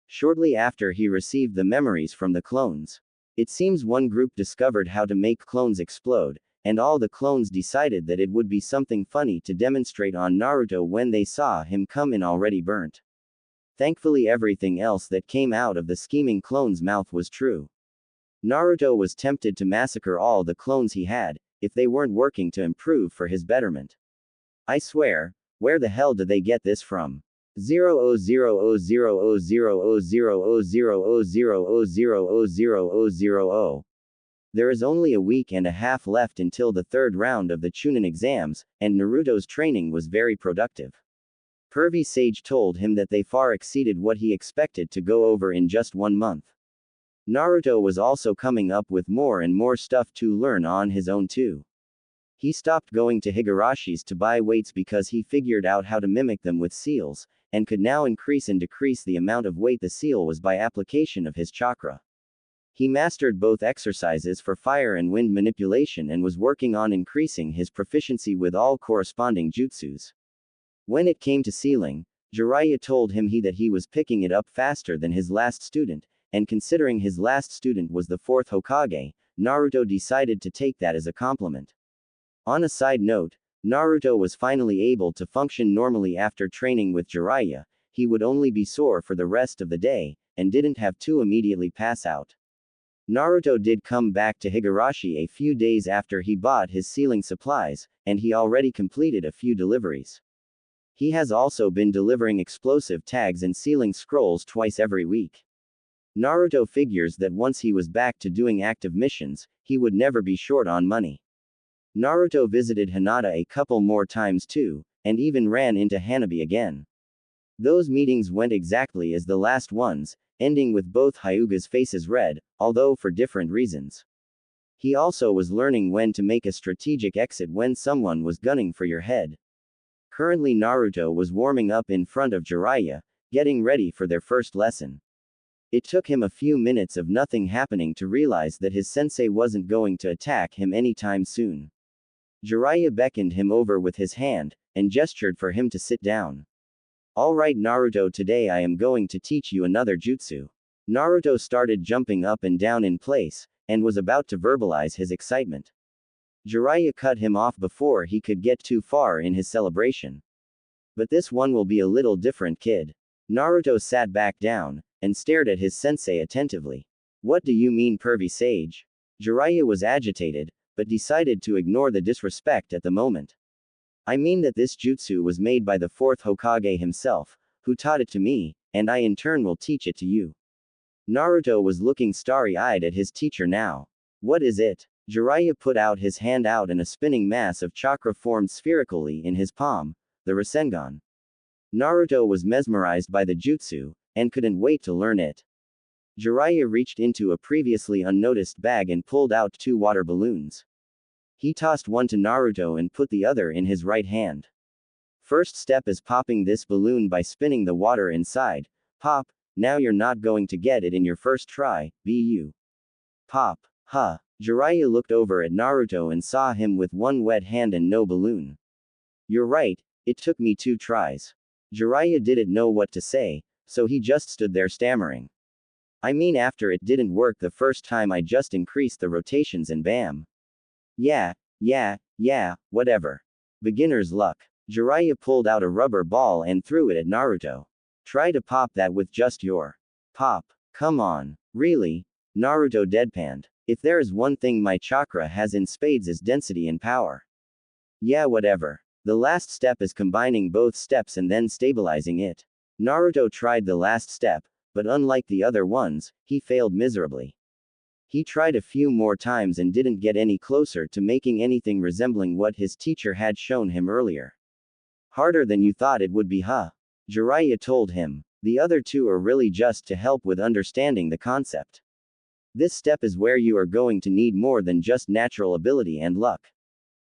Shortly after he received the memories from the clones. It seems one group discovered how to make clones explode, and all the clones decided that it would be something funny to demonstrate on Naruto when they saw him come in already burnt. Thankfully everything else that came out of the scheming clone's mouth was true. Naruto was tempted to massacre all the clones he had, if they weren't working to improve for his betterment. I swear, where the hell do they get this from? 000000000000000000000. There is only a week and a half left until the third round of the Chunin exams, and Naruto's training was very productive. Pervy Sage told him that they far exceeded what he expected to go over in just 1 month. Naruto was also coming up with more and more stuff to learn on his own too. He stopped going to Higarashi's to buy weights because he figured out how to mimic them with seals, and could now increase and decrease the amount of weight the seal was by application of his chakra. He mastered both exercises for fire and wind manipulation and was working on increasing his proficiency with all corresponding jutsus. When it came to sealing, Jiraiya told him that he was picking it up faster than his last student, and considering his last student was the 4th Hokage, Naruto decided to take that as a compliment. On a side note, Naruto was finally able to function normally after training with Jiraiya. He would only be sore for the rest of the day, and didn't have to immediately pass out. Naruto did come back to Higurashi a few days after he bought his sealing supplies, and he already completed a few deliveries. He has also been delivering explosive tags and sealing scrolls twice every week. Naruto figures that once he was back to doing active missions, he would never be short on money. Naruto visited Hinata a couple more times too, and even ran into Hanabi again. Those meetings went exactly as the last ones, ending with both Hyuga's faces red, although for different reasons. He also was learning when to make a strategic exit when someone was gunning for your head. Currently Naruto was warming up in front of Jiraiya, getting ready for their first lesson. It took him a few minutes of nothing happening to realize that his sensei wasn't going to attack him anytime soon. Jiraiya beckoned him over with his hand, and gestured for him to sit down. Alright Naruto, today I am going to teach you another jutsu. Naruto started jumping up and down in place, and was about to verbalize his excitement. Jiraiya cut him off before he could get too far in his celebration. But this one will be a little different, kid. Naruto sat back down, and stared at his sensei attentively. What do you mean, pervy sage? Jiraiya was agitated, but decided to ignore the disrespect at the moment. I mean that this jutsu was made by the fourth Hokage himself, who taught it to me, and I in turn will teach it to you. Naruto was looking starry-eyed at his teacher now. What is it? Jiraiya put out his hand out and a spinning mass of chakra formed spherically in his palm, the Rasengan. Naruto was mesmerized by the jutsu, and couldn't wait to learn it. Jiraiya reached into a previously unnoticed bag and pulled out 2 water balloons. He tossed one to Naruto and put the other in his right hand. First step is popping this balloon by spinning the water inside. Pop, now you're not going to get it in your first try, be you. Pop, huh. Jiraiya looked over at Naruto and saw him with one wet hand and no balloon. You're right, it took me 2 tries. Jiraiya didn't know what to say, so he just stood there stammering. I mean, after it didn't work the first time, I just increased the rotations and bam. Yeah, whatever. Beginner's luck. Jiraiya pulled out a rubber ball and threw it at Naruto. Try to pop that with just your pop. Come on. Really? Naruto deadpanned. If there is one thing my chakra has in spades is density and power. Yeah, whatever. The last step is combining both steps and then stabilizing it. Naruto tried the last step, but unlike the other ones, he failed miserably. He tried a few more times and didn't get any closer to making anything resembling what his teacher had shown him earlier. Harder than you thought it would be, huh? Jiraiya told him. The other 2 are really just to help with understanding the concept. This step is where you are going to need more than just natural ability and luck.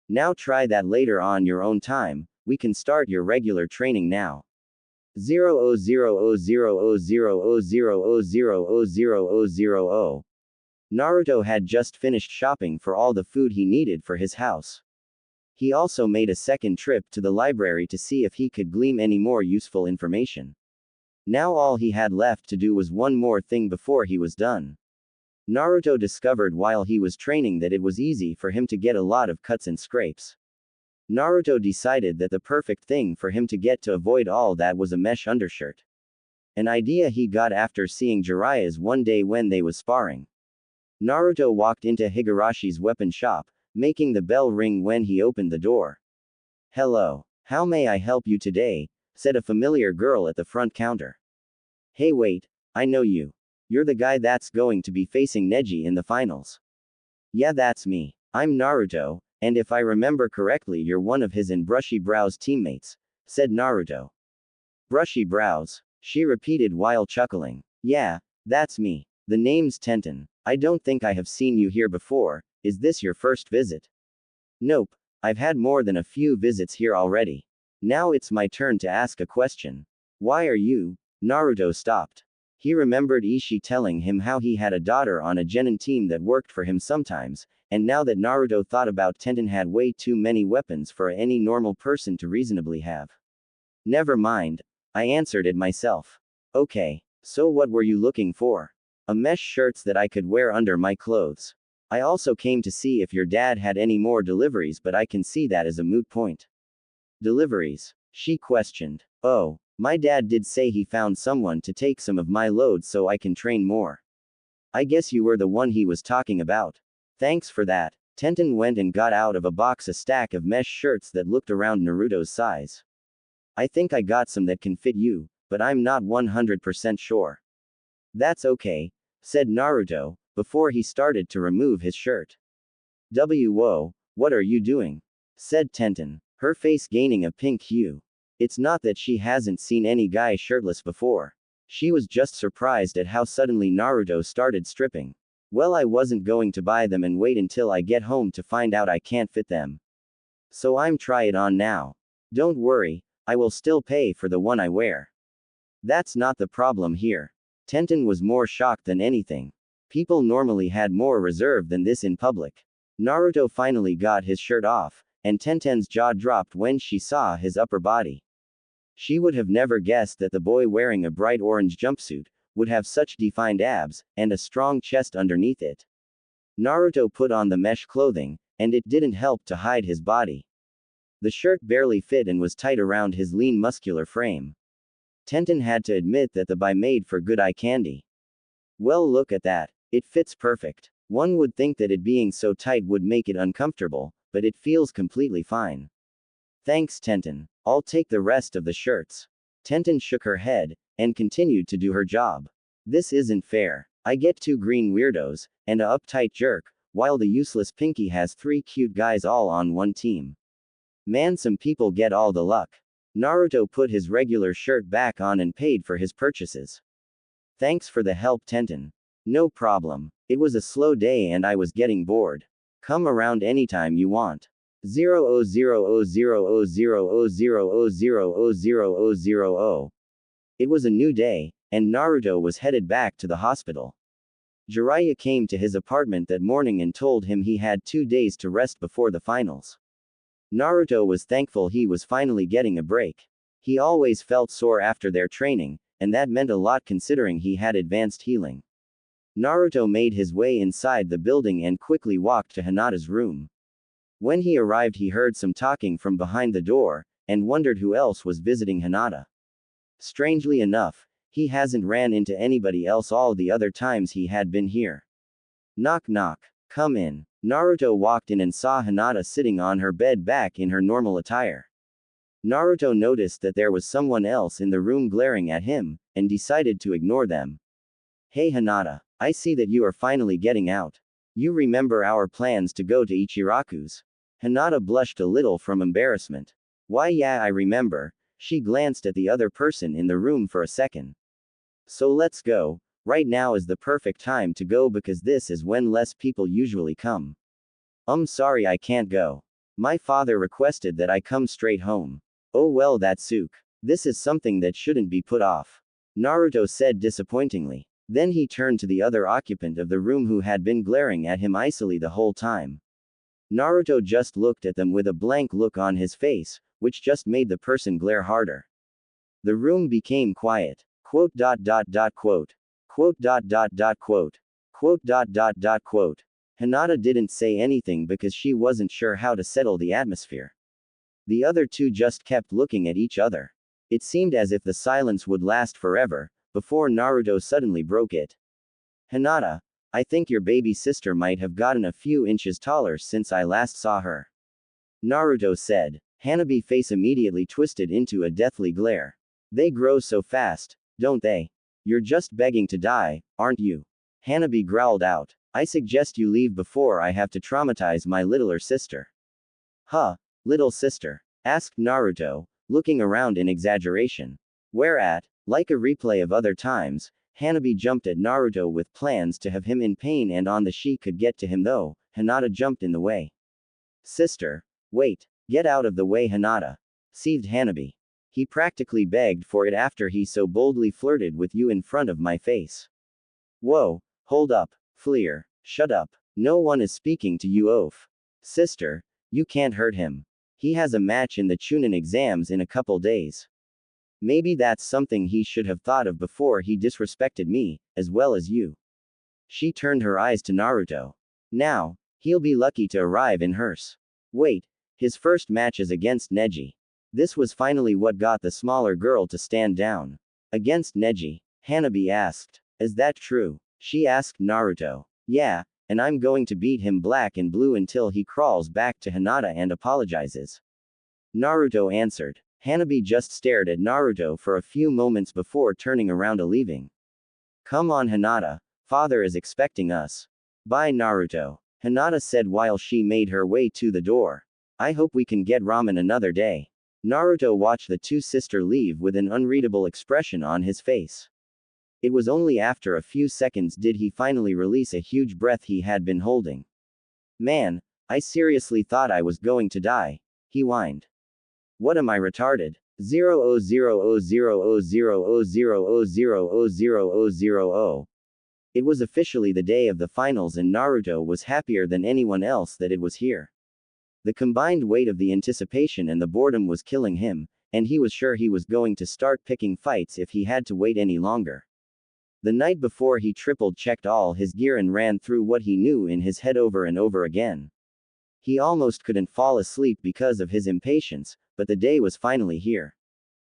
Now try that later on your own time, we can start your regular training now. 000000000000000. Naruto had just finished shopping for all the food he needed for his house. He also made a second trip to the library to see if he could glean any more useful information. Now all he had left to do was one more thing before he was done. Naruto discovered while he was training that it was easy for him to get a lot of cuts and scrapes. Naruto decided that the perfect thing for him to get to avoid all that was a mesh undershirt. An idea he got after seeing Jiraiya's one day when they was sparring. Naruto walked into Higurashi's weapon shop, making the bell ring when he opened the door. Hello. How may I help you today? Said a familiar girl at the front counter. Hey, wait, I know you. You're the guy that's going to be facing Neji in the finals. Yeah, that's me. I'm Naruto, and if I remember correctly, you're one of his and Brushy Brow's teammates, said Naruto. Brushy Brows, she repeated while chuckling. Yeah, that's me. The name's Tenten. I don't think I have seen you here before. Is this your first visit? Nope, I've had more than a few visits here already. Now it's my turn to ask a question. Why are you? Naruto stopped. He remembered Ishii telling him how he had a daughter on a genin team that worked for him sometimes, and now that Naruto thought about Tenten had way too many weapons for any normal person to reasonably have. Never mind, I answered it myself. Okay, so what were you looking for? A mesh shirts that I could wear under my clothes. I also came to see if your dad had any more deliveries, but I can see that as a moot point. Deliveries? She questioned. Oh, my dad did say he found someone to take some of my load so I can train more. I guess you were the one he was talking about. Thanks for that. Tenten went and got out of a box a stack of mesh shirts that looked around Naruto's size. I think I got some that can fit you, but I'm not 100% sure. That's okay, said Naruto, before he started to remove his shirt. Whoa, what are you doing? Said Tenten, her face gaining a pink hue. It's not that she hasn't seen any guy shirtless before. She was just surprised at how suddenly Naruto started stripping. Well, I wasn't going to buy them and wait until I get home to find out I can't fit them. So I'm try it on now. Don't worry, I will still pay for the one I wear. That's not the problem here. Tenten was more shocked than anything. People normally had more reserve than this in public. Naruto finally got his shirt off, and Tenten's jaw dropped when she saw his upper body. She would have never guessed that the boy wearing a bright orange jumpsuit would have such defined abs, and a strong chest underneath it. Naruto put on the mesh clothing, and it didn't help to hide his body. The shirt barely fit and was tight around his lean muscular frame. Tenten had to admit that the buy made for good eye candy. Well, look at that. It fits perfect. One would think that it being so tight would make it uncomfortable, but it feels completely fine. Thanks, Tenten. I'll take the rest of the shirts. Tenten shook her head, and continued to do her job. This isn't fair. I get 2 green weirdos, and a uptight jerk, while the useless Pinky has 3 cute guys all on one team. Man, some people get all the luck. Naruto put his regular shirt back on and paid for his purchases. Thanks for the help, Tenten. No problem. It was a slow day and I was getting bored. Come around anytime you want. 00000000000000. It was a new day, and Naruto was headed back to the hospital. Jiraiya came to his apartment that morning and told him he had 2 days to rest before the finals. Naruto was thankful he was finally getting a break. He always felt sore after their training, and that meant a lot considering he had advanced healing. Naruto made his way inside the building and quickly walked to Hinata's room. When he arrived, he heard some talking from behind the door, and wondered who else was visiting Hinata. Strangely enough, he hasn't ran into anybody else all the other times he had been here. Knock knock. Come in. Naruto walked in and saw Hinata sitting on her bed back in her normal attire. Naruto noticed that there was someone else in the room glaring at him, and decided to ignore them. Hey Hinata, I see that you are finally getting out. You remember our plans to go to Ichiraku's? Hinata blushed a little from embarrassment. Why yeah, I remember. She glanced at the other person in the room for a second. So let's go. Right now is the perfect time to go because this is when less people usually come. Sorry I can't go. My father requested that I come straight home. Oh well, that's Suke. This is something that shouldn't be put off. Naruto said disappointingly. Then he turned to the other occupant of the room who had been glaring at him icily the whole time. Naruto just looked at them with a blank look on his face, which just made the person glare harder. The room became quiet. Quote. Quote. Quote. Hinata didn't say anything because she wasn't sure how to settle the atmosphere. The other two just kept looking at each other. It seemed as if the silence would last forever, before Naruto suddenly broke it. Hinata, I think your baby sister might have gotten a few inches taller since I last saw her. Naruto said. Hanabi's face immediately twisted into a deathly glare. They grow so fast, don't they? You're just begging to die, aren't you? Hanabi growled out. I suggest you leave before I have to traumatize my littler sister. Huh? Little sister? Asked Naruto, looking around in exaggeration. Whereat, like a replay of other times, Hanabi jumped at Naruto with plans to have him in pain, and on the she could get to him though, Hinata jumped in the way. Sister, wait, get out of the way Hinata, seethed Hanabi. He practically begged for it after he so boldly flirted with you in front of my face. Whoa, hold up, Fleer, shut up, no one is speaking to you oaf. Sister, you can't hurt him. He has a match in the Chunin exams in a couple days. Maybe that's something he should have thought of before he disrespected me, as well as you. She turned her eyes to Naruto. Now, he'll be lucky to arrive in hers. Wait, his first match is against Neji. This was finally what got the smaller girl to stand down. Against Neji, Hanabi asked. Is that true? She asked Naruto. Yeah, and I'm going to beat him black and blue until he crawls back to Hinata and apologizes. Naruto answered. Hanabi just stared at Naruto for a few moments before turning around and leaving. Come on Hinata, father is expecting us. Bye Naruto, Hinata said while she made her way to the door. I hope we can get ramen another day. Naruto watched the two sisters leave with an unreadable expression on his face. It was only after a few seconds did he finally release a huge breath he had been holding. Man, I seriously thought I was going to die, he whined. What am I retarded? 000000000000000. It was officially the day of the finals and Naruto was happier than anyone else that it was here. The combined weight of the anticipation and the boredom was killing him, and he was sure he was going to start picking fights if he had to wait any longer. The night before he triple-checked all his gear and ran through what he knew in his head over and over again. He almost couldn't fall asleep because of his impatience, but the day was finally here.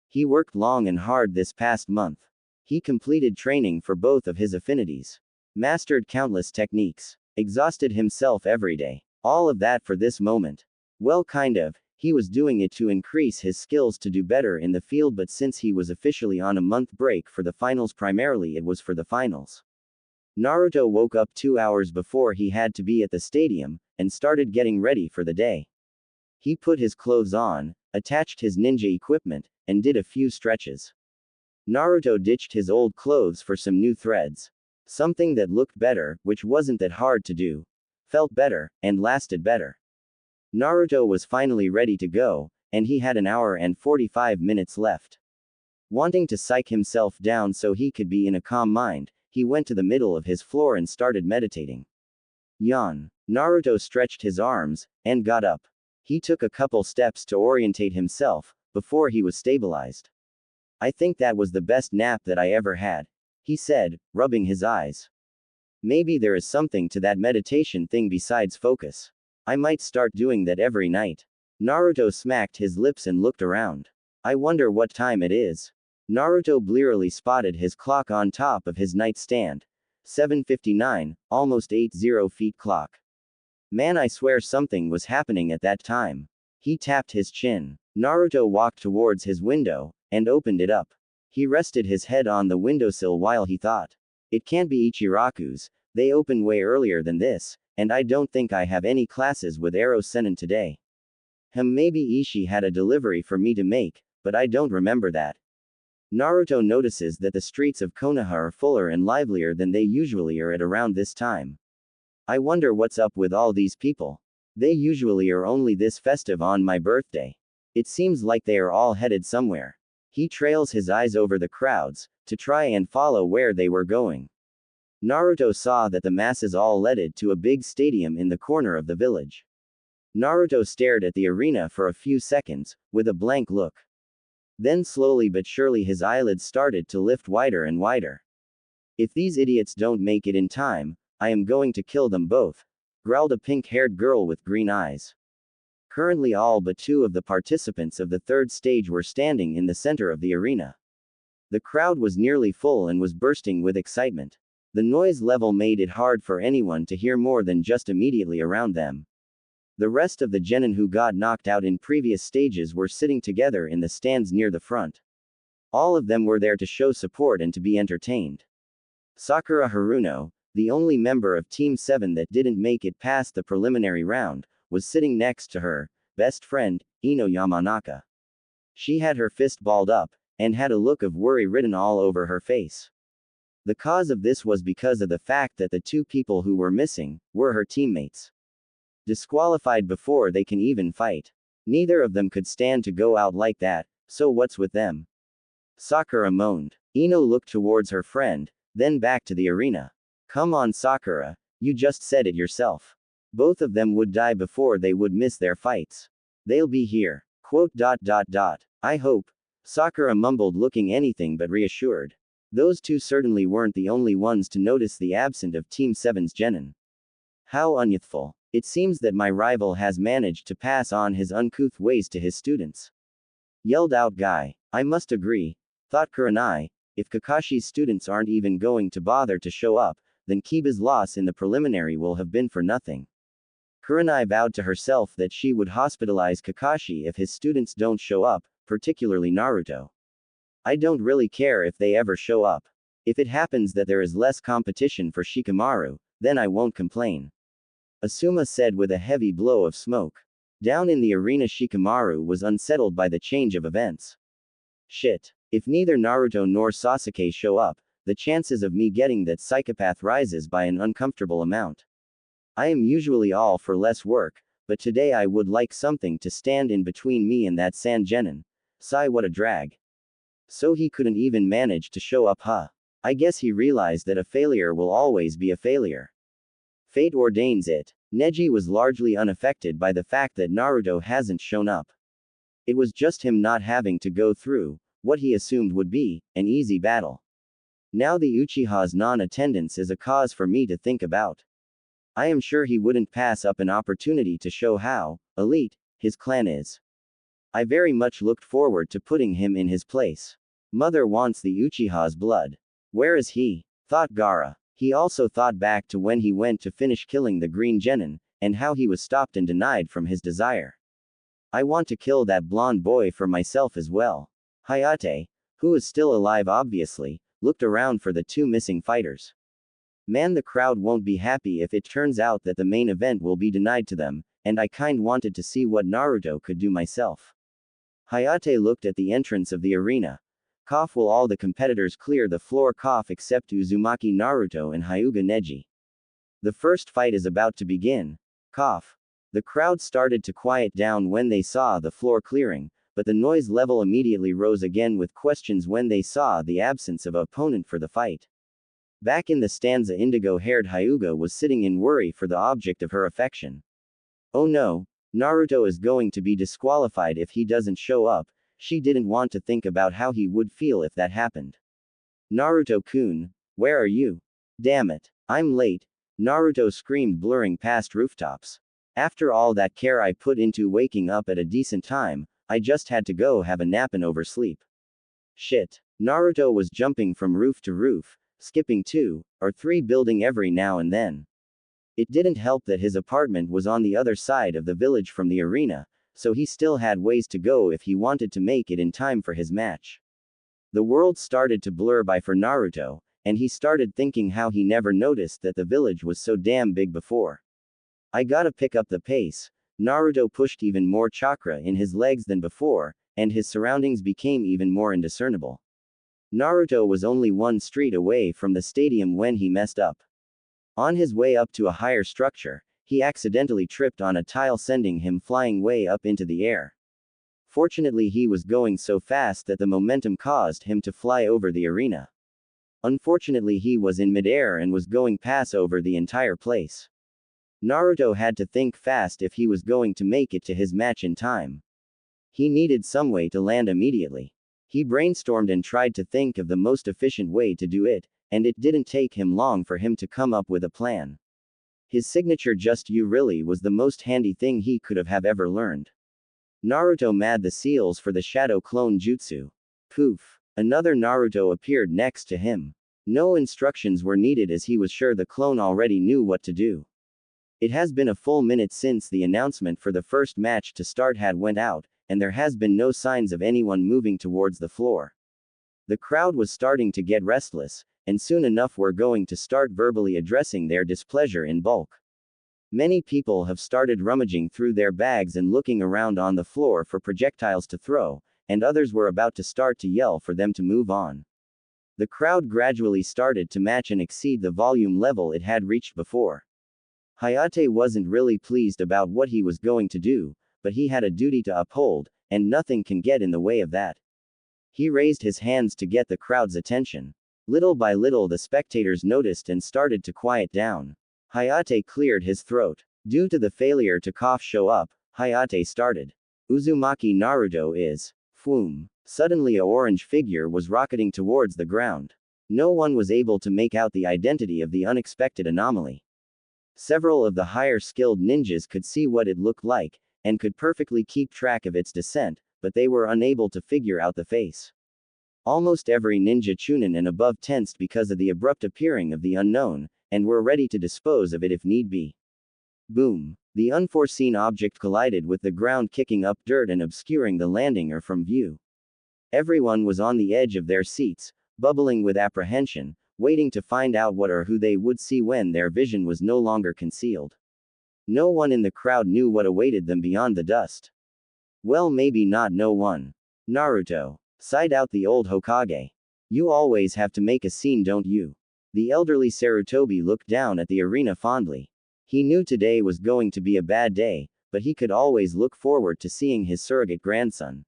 He worked long and hard this past month. He completed training for both of his affinities. Mastered countless techniques. Exhausted himself every day. All of that for this moment. Well, kind of. He was doing it to increase his skills to do better in the field, but since he was officially on a month break for the finals, primarily it was for the finals. Naruto woke up 2 hours before he had to be at the stadium, and started getting ready for the day. He put his clothes on, attached his ninja equipment, and did a few stretches. Naruto ditched his old clothes for some new threads. Something that looked better, which wasn't that hard to do. Felt better, and lasted better. Naruto was finally ready to go, and he had an hour and 45 minutes left. Wanting to psych himself down so he could be in a calm mind, he went to the middle of his floor and started meditating. Yawn. Naruto stretched his arms, and got up. He took a couple steps to orientate himself, before he was stabilized. I think that was the best nap that I ever had, he said, rubbing his eyes. Maybe there is something to that meditation thing besides focus. I might start doing that every night. Naruto smacked his lips and looked around. I wonder what time it is. Naruto blearily spotted his clock on top of his nightstand. 7:59, almost 80 feet clock. Man, I swear something was happening at that time. He tapped his chin. Naruto walked towards his window, and opened it up. He rested his head on the windowsill while he thought. It can't be Ichiraku's, they open way earlier than this, and I don't think I have any classes with Ero Sennin today. Maybe Ishii had a delivery for me to make, but I don't remember that. Naruto notices that the streets of Konoha are fuller and livelier than they usually are at around this time. I wonder what's up with all these people. They usually are only this festive on my birthday. It seems like they are all headed somewhere. He trails his eyes over the crowds, to try and follow where they were going. Naruto saw that the masses all led to a big stadium in the corner of the village. Naruto stared at the arena for a few seconds, with a blank look. Then slowly but surely his eyelids started to lift wider and wider. If these idiots don't make it in time, I am going to kill them both, growled a pink-haired girl with green eyes. Currently all but 2 of the participants of the third stage were standing in the center of the arena. The crowd was nearly full and was bursting with excitement. The noise level made it hard for anyone to hear more than just immediately around them. The rest of the genin who got knocked out in previous stages were sitting together in the stands near the front. All of them were there to show support and to be entertained. Sakura Haruno, the only member of Team 7 that didn't make it past the preliminary round, was sitting next to her best friend, Ino Yamanaka. She had her fist balled up, and had a look of worry written all over her face. The cause of this was because of the fact that the 2 people who were missing were her teammates. Disqualified before they can even fight. Neither of them could stand to go out like that, so what's with them? Sakura moaned. Ino looked towards her friend, then back to the arena. Come on Sakura, you just said it yourself. Both of them would die before they would miss their fights. They'll be here. I hope. Sakura mumbled, looking anything but reassured. Those 2 certainly weren't the only ones to notice the absence of Team 7's genin. How unyouthful. It seems that my rival has managed to pass on his uncouth ways to his students. Yelled out Guy. I must agree, thought Kurenai. If Kakashi's students aren't even going to bother to show up, then Kiba's loss in the preliminary will have been for nothing. Kurenai vowed to herself that she would hospitalize Kakashi if his students don't show up, particularly Naruto. I don't really care if they ever show up. If it happens that there is less competition for Shikamaru, then I won't complain. Asuma said with a heavy blow of smoke. Down in the arena, Shikamaru was unsettled by the change of events. Shit. If neither Naruto nor Sasuke show up, the chances of me getting that psychopath rises by an uncomfortable amount. I am usually all for less work, but today I would like something to stand in between me and that Sangenin. Sigh, what a drag. So he couldn't even manage to show up, huh? I guess he realized that a failure will always be a failure. Fate ordains it. Neji was largely unaffected by the fact that Naruto hasn't shown up. It was just him not having to go through what he assumed would be an easy battle. Now the Uchiha's non-attendance is a cause for me to think about. I am sure he wouldn't pass up an opportunity to show how elite his clan is. I very much looked forward to putting him in his place. Mother wants the Uchiha's blood. Where is he? Thought Gaara. He also thought back to when he went to finish killing the Green Genin, and how he was stopped and denied from his desire. I want to kill that blonde boy for myself as well. Hayate, who is still alive obviously, looked around for the two missing fighters. Man, the crowd won't be happy if it turns out that the main event will be denied to them, and I kind wanted to see what Naruto could do myself. Hayate looked at the entrance of the arena. Cough, will all the competitors clear the floor? Cough, except Uzumaki Naruto and Hyuga Neji. The first fight is about to begin. Cough. The crowd started to quiet down when they saw the floor clearing, but the noise level immediately rose again with questions when they saw the absence of an opponent for the fight. Back in the stanza, indigo-haired Hyuga was sitting in worry for the object of her affection. Oh no, Naruto is going to be disqualified if he doesn't show up. She didn't want to think about how he would feel if that happened. Naruto-kun, where are you? Damn it, I'm late, Naruto screamed, blurring past rooftops. After all that care I put into waking up at a decent time, I just had to go have a nap and oversleep. Shit. Naruto was jumping from roof to roof, skipping 2 or 3 buildings every now and then. It didn't help that his apartment was on the other side of the village from the arena, so he still had ways to go if he wanted to make it in time for his match. The world started to blur by for Naruto, and he started thinking how he never noticed that the village was so damn big before. I gotta pick up the pace. Naruto pushed even more chakra in his legs than before, and his surroundings became even more indiscernible. Naruto was only 1 street away from the stadium when he messed up. On his way up to a higher structure, he accidentally tripped on a tile, sending him flying way up into the air. Fortunately, he was going so fast that the momentum caused him to fly over the arena. Unfortunately, he was in midair and was going pass over the entire place. Naruto had to think fast if he was going to make it to his match in time. He needed some way to land immediately. He brainstormed and tried to think of the most efficient way to do it, and it didn't take him long for him to come up with a plan. His signature "just you" really was the most handy thing he could have ever learned. Naruto mad the seals for the shadow clone jutsu. Poof. Another Naruto appeared next to him. No instructions were needed as he was sure the clone already knew what to do. It has been a full minute since the announcement for the first match to start had went out, and there has been no signs of anyone moving towards the floor. The crowd was starting to get restless, and soon enough were going to start verbally addressing their displeasure in bulk. Many people have started rummaging through their bags and looking around on the floor for projectiles to throw, and others were about to start to yell for them to move on. The crowd gradually started to match and exceed the volume level it had reached before. Hayate wasn't really pleased about what he was going to do, but he had a duty to uphold, and nothing can get in the way of that. He raised his hands to get the crowd's attention. Little by little the spectators noticed and started to quiet down. Hayate cleared his throat. Due to the failure to cough show up, Hayate started. Uzumaki Naruto is. Phoom. Suddenly a orange figure was rocketing towards the ground. No one was able to make out the identity of the unexpected anomaly. Several of the higher skilled ninjas could see what it looked like, and could perfectly keep track of its descent, but they were unable to figure out the face. Almost every ninja Chunin and above tensed because of the abrupt appearing of the unknown, and were ready to dispose of it if need be. Boom! The unforeseen object collided with the ground, kicking up dirt and obscuring the landing from view. Everyone was on the edge of their seats, bubbling with apprehension, waiting to find out what or who they would see when their vision was no longer concealed. No one in the crowd knew what awaited them beyond the dust. Well, maybe not no one. Naruto sighed out the old Hokage. You always have to make a scene, don't you? The elderly Sarutobi looked down at the arena fondly. He knew today was going to be a bad day, but he could always look forward to seeing his surrogate grandson.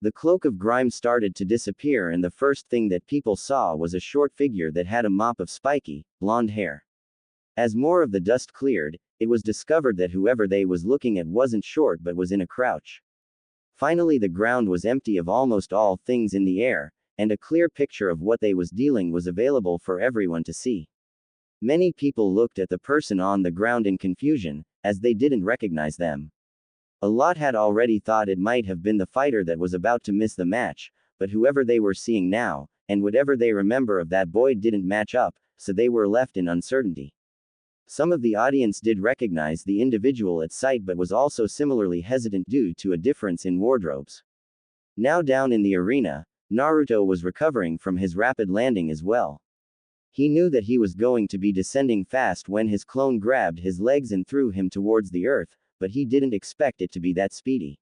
The cloak of grime started to disappear, and the first thing that people saw was a short figure that had a mop of spiky, blonde hair. As more of the dust cleared, it was discovered that whoever they was looking at wasn't short but was in a crouch. Finally, the ground was empty of almost all things in the air, and a clear picture of what they was dealing was available for everyone to see. Many people looked at the person on the ground in confusion, as they didn't recognize them. A lot had already thought it might have been the fighter that was about to miss the match, but whoever they were seeing now, and whatever they remember of that boy, didn't match up, so they were left in uncertainty. Some of the audience did recognize the individual at sight, but was also similarly hesitant due to a difference in wardrobes. Now down in the arena, Naruto was recovering from his rapid landing as well. He knew that he was going to be descending fast when his clone grabbed his legs and threw him towards the earth, but he didn't expect it to be that speedy.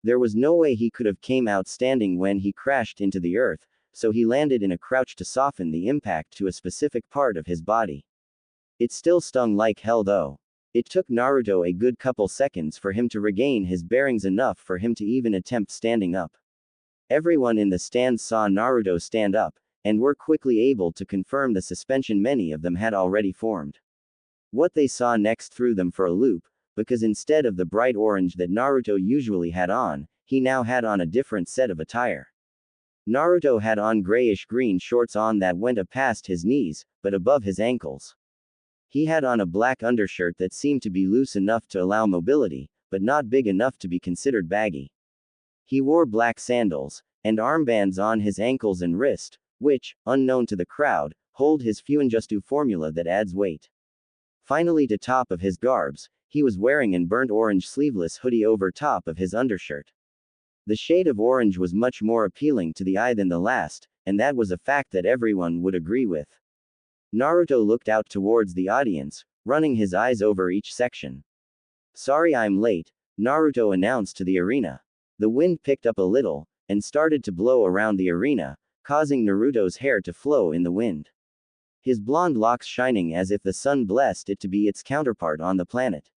There was no way he could have came out standing when he crashed into the earth, so he landed in a crouch to soften the impact to a specific part of his body. It still stung like hell though. It took Naruto a good couple seconds for him to regain his bearings, enough for him to even attempt standing up. Everyone in the stands saw Naruto stand up, and were quickly able to confirm the suspension many of them had already formed. What they saw next threw them for a loop, because instead of the bright orange that Naruto usually had on, he now had on a different set of attire. Naruto had on grayish-green shorts on that went up past his knees, but above his ankles. He had on a black undershirt that seemed to be loose enough to allow mobility, but not big enough to be considered baggy. He wore black sandals, and armbands on his ankles and wrist, which, unknown to the crowd, hold his Fuinjustu formula that adds weight. Finally, to top of his garbs, he was wearing an burnt orange sleeveless hoodie over top of his undershirt. The shade of orange was much more appealing to the eye than the last, and that was a fact that everyone would agree with. Naruto looked out towards the audience, running his eyes over each section. Sorry I'm late, Naruto announced to the arena. The wind picked up a little, and started to blow around the arena, causing Naruto's hair to flow in the wind. His blonde locks shining as if the sun blessed it to be its counterpart on the planet.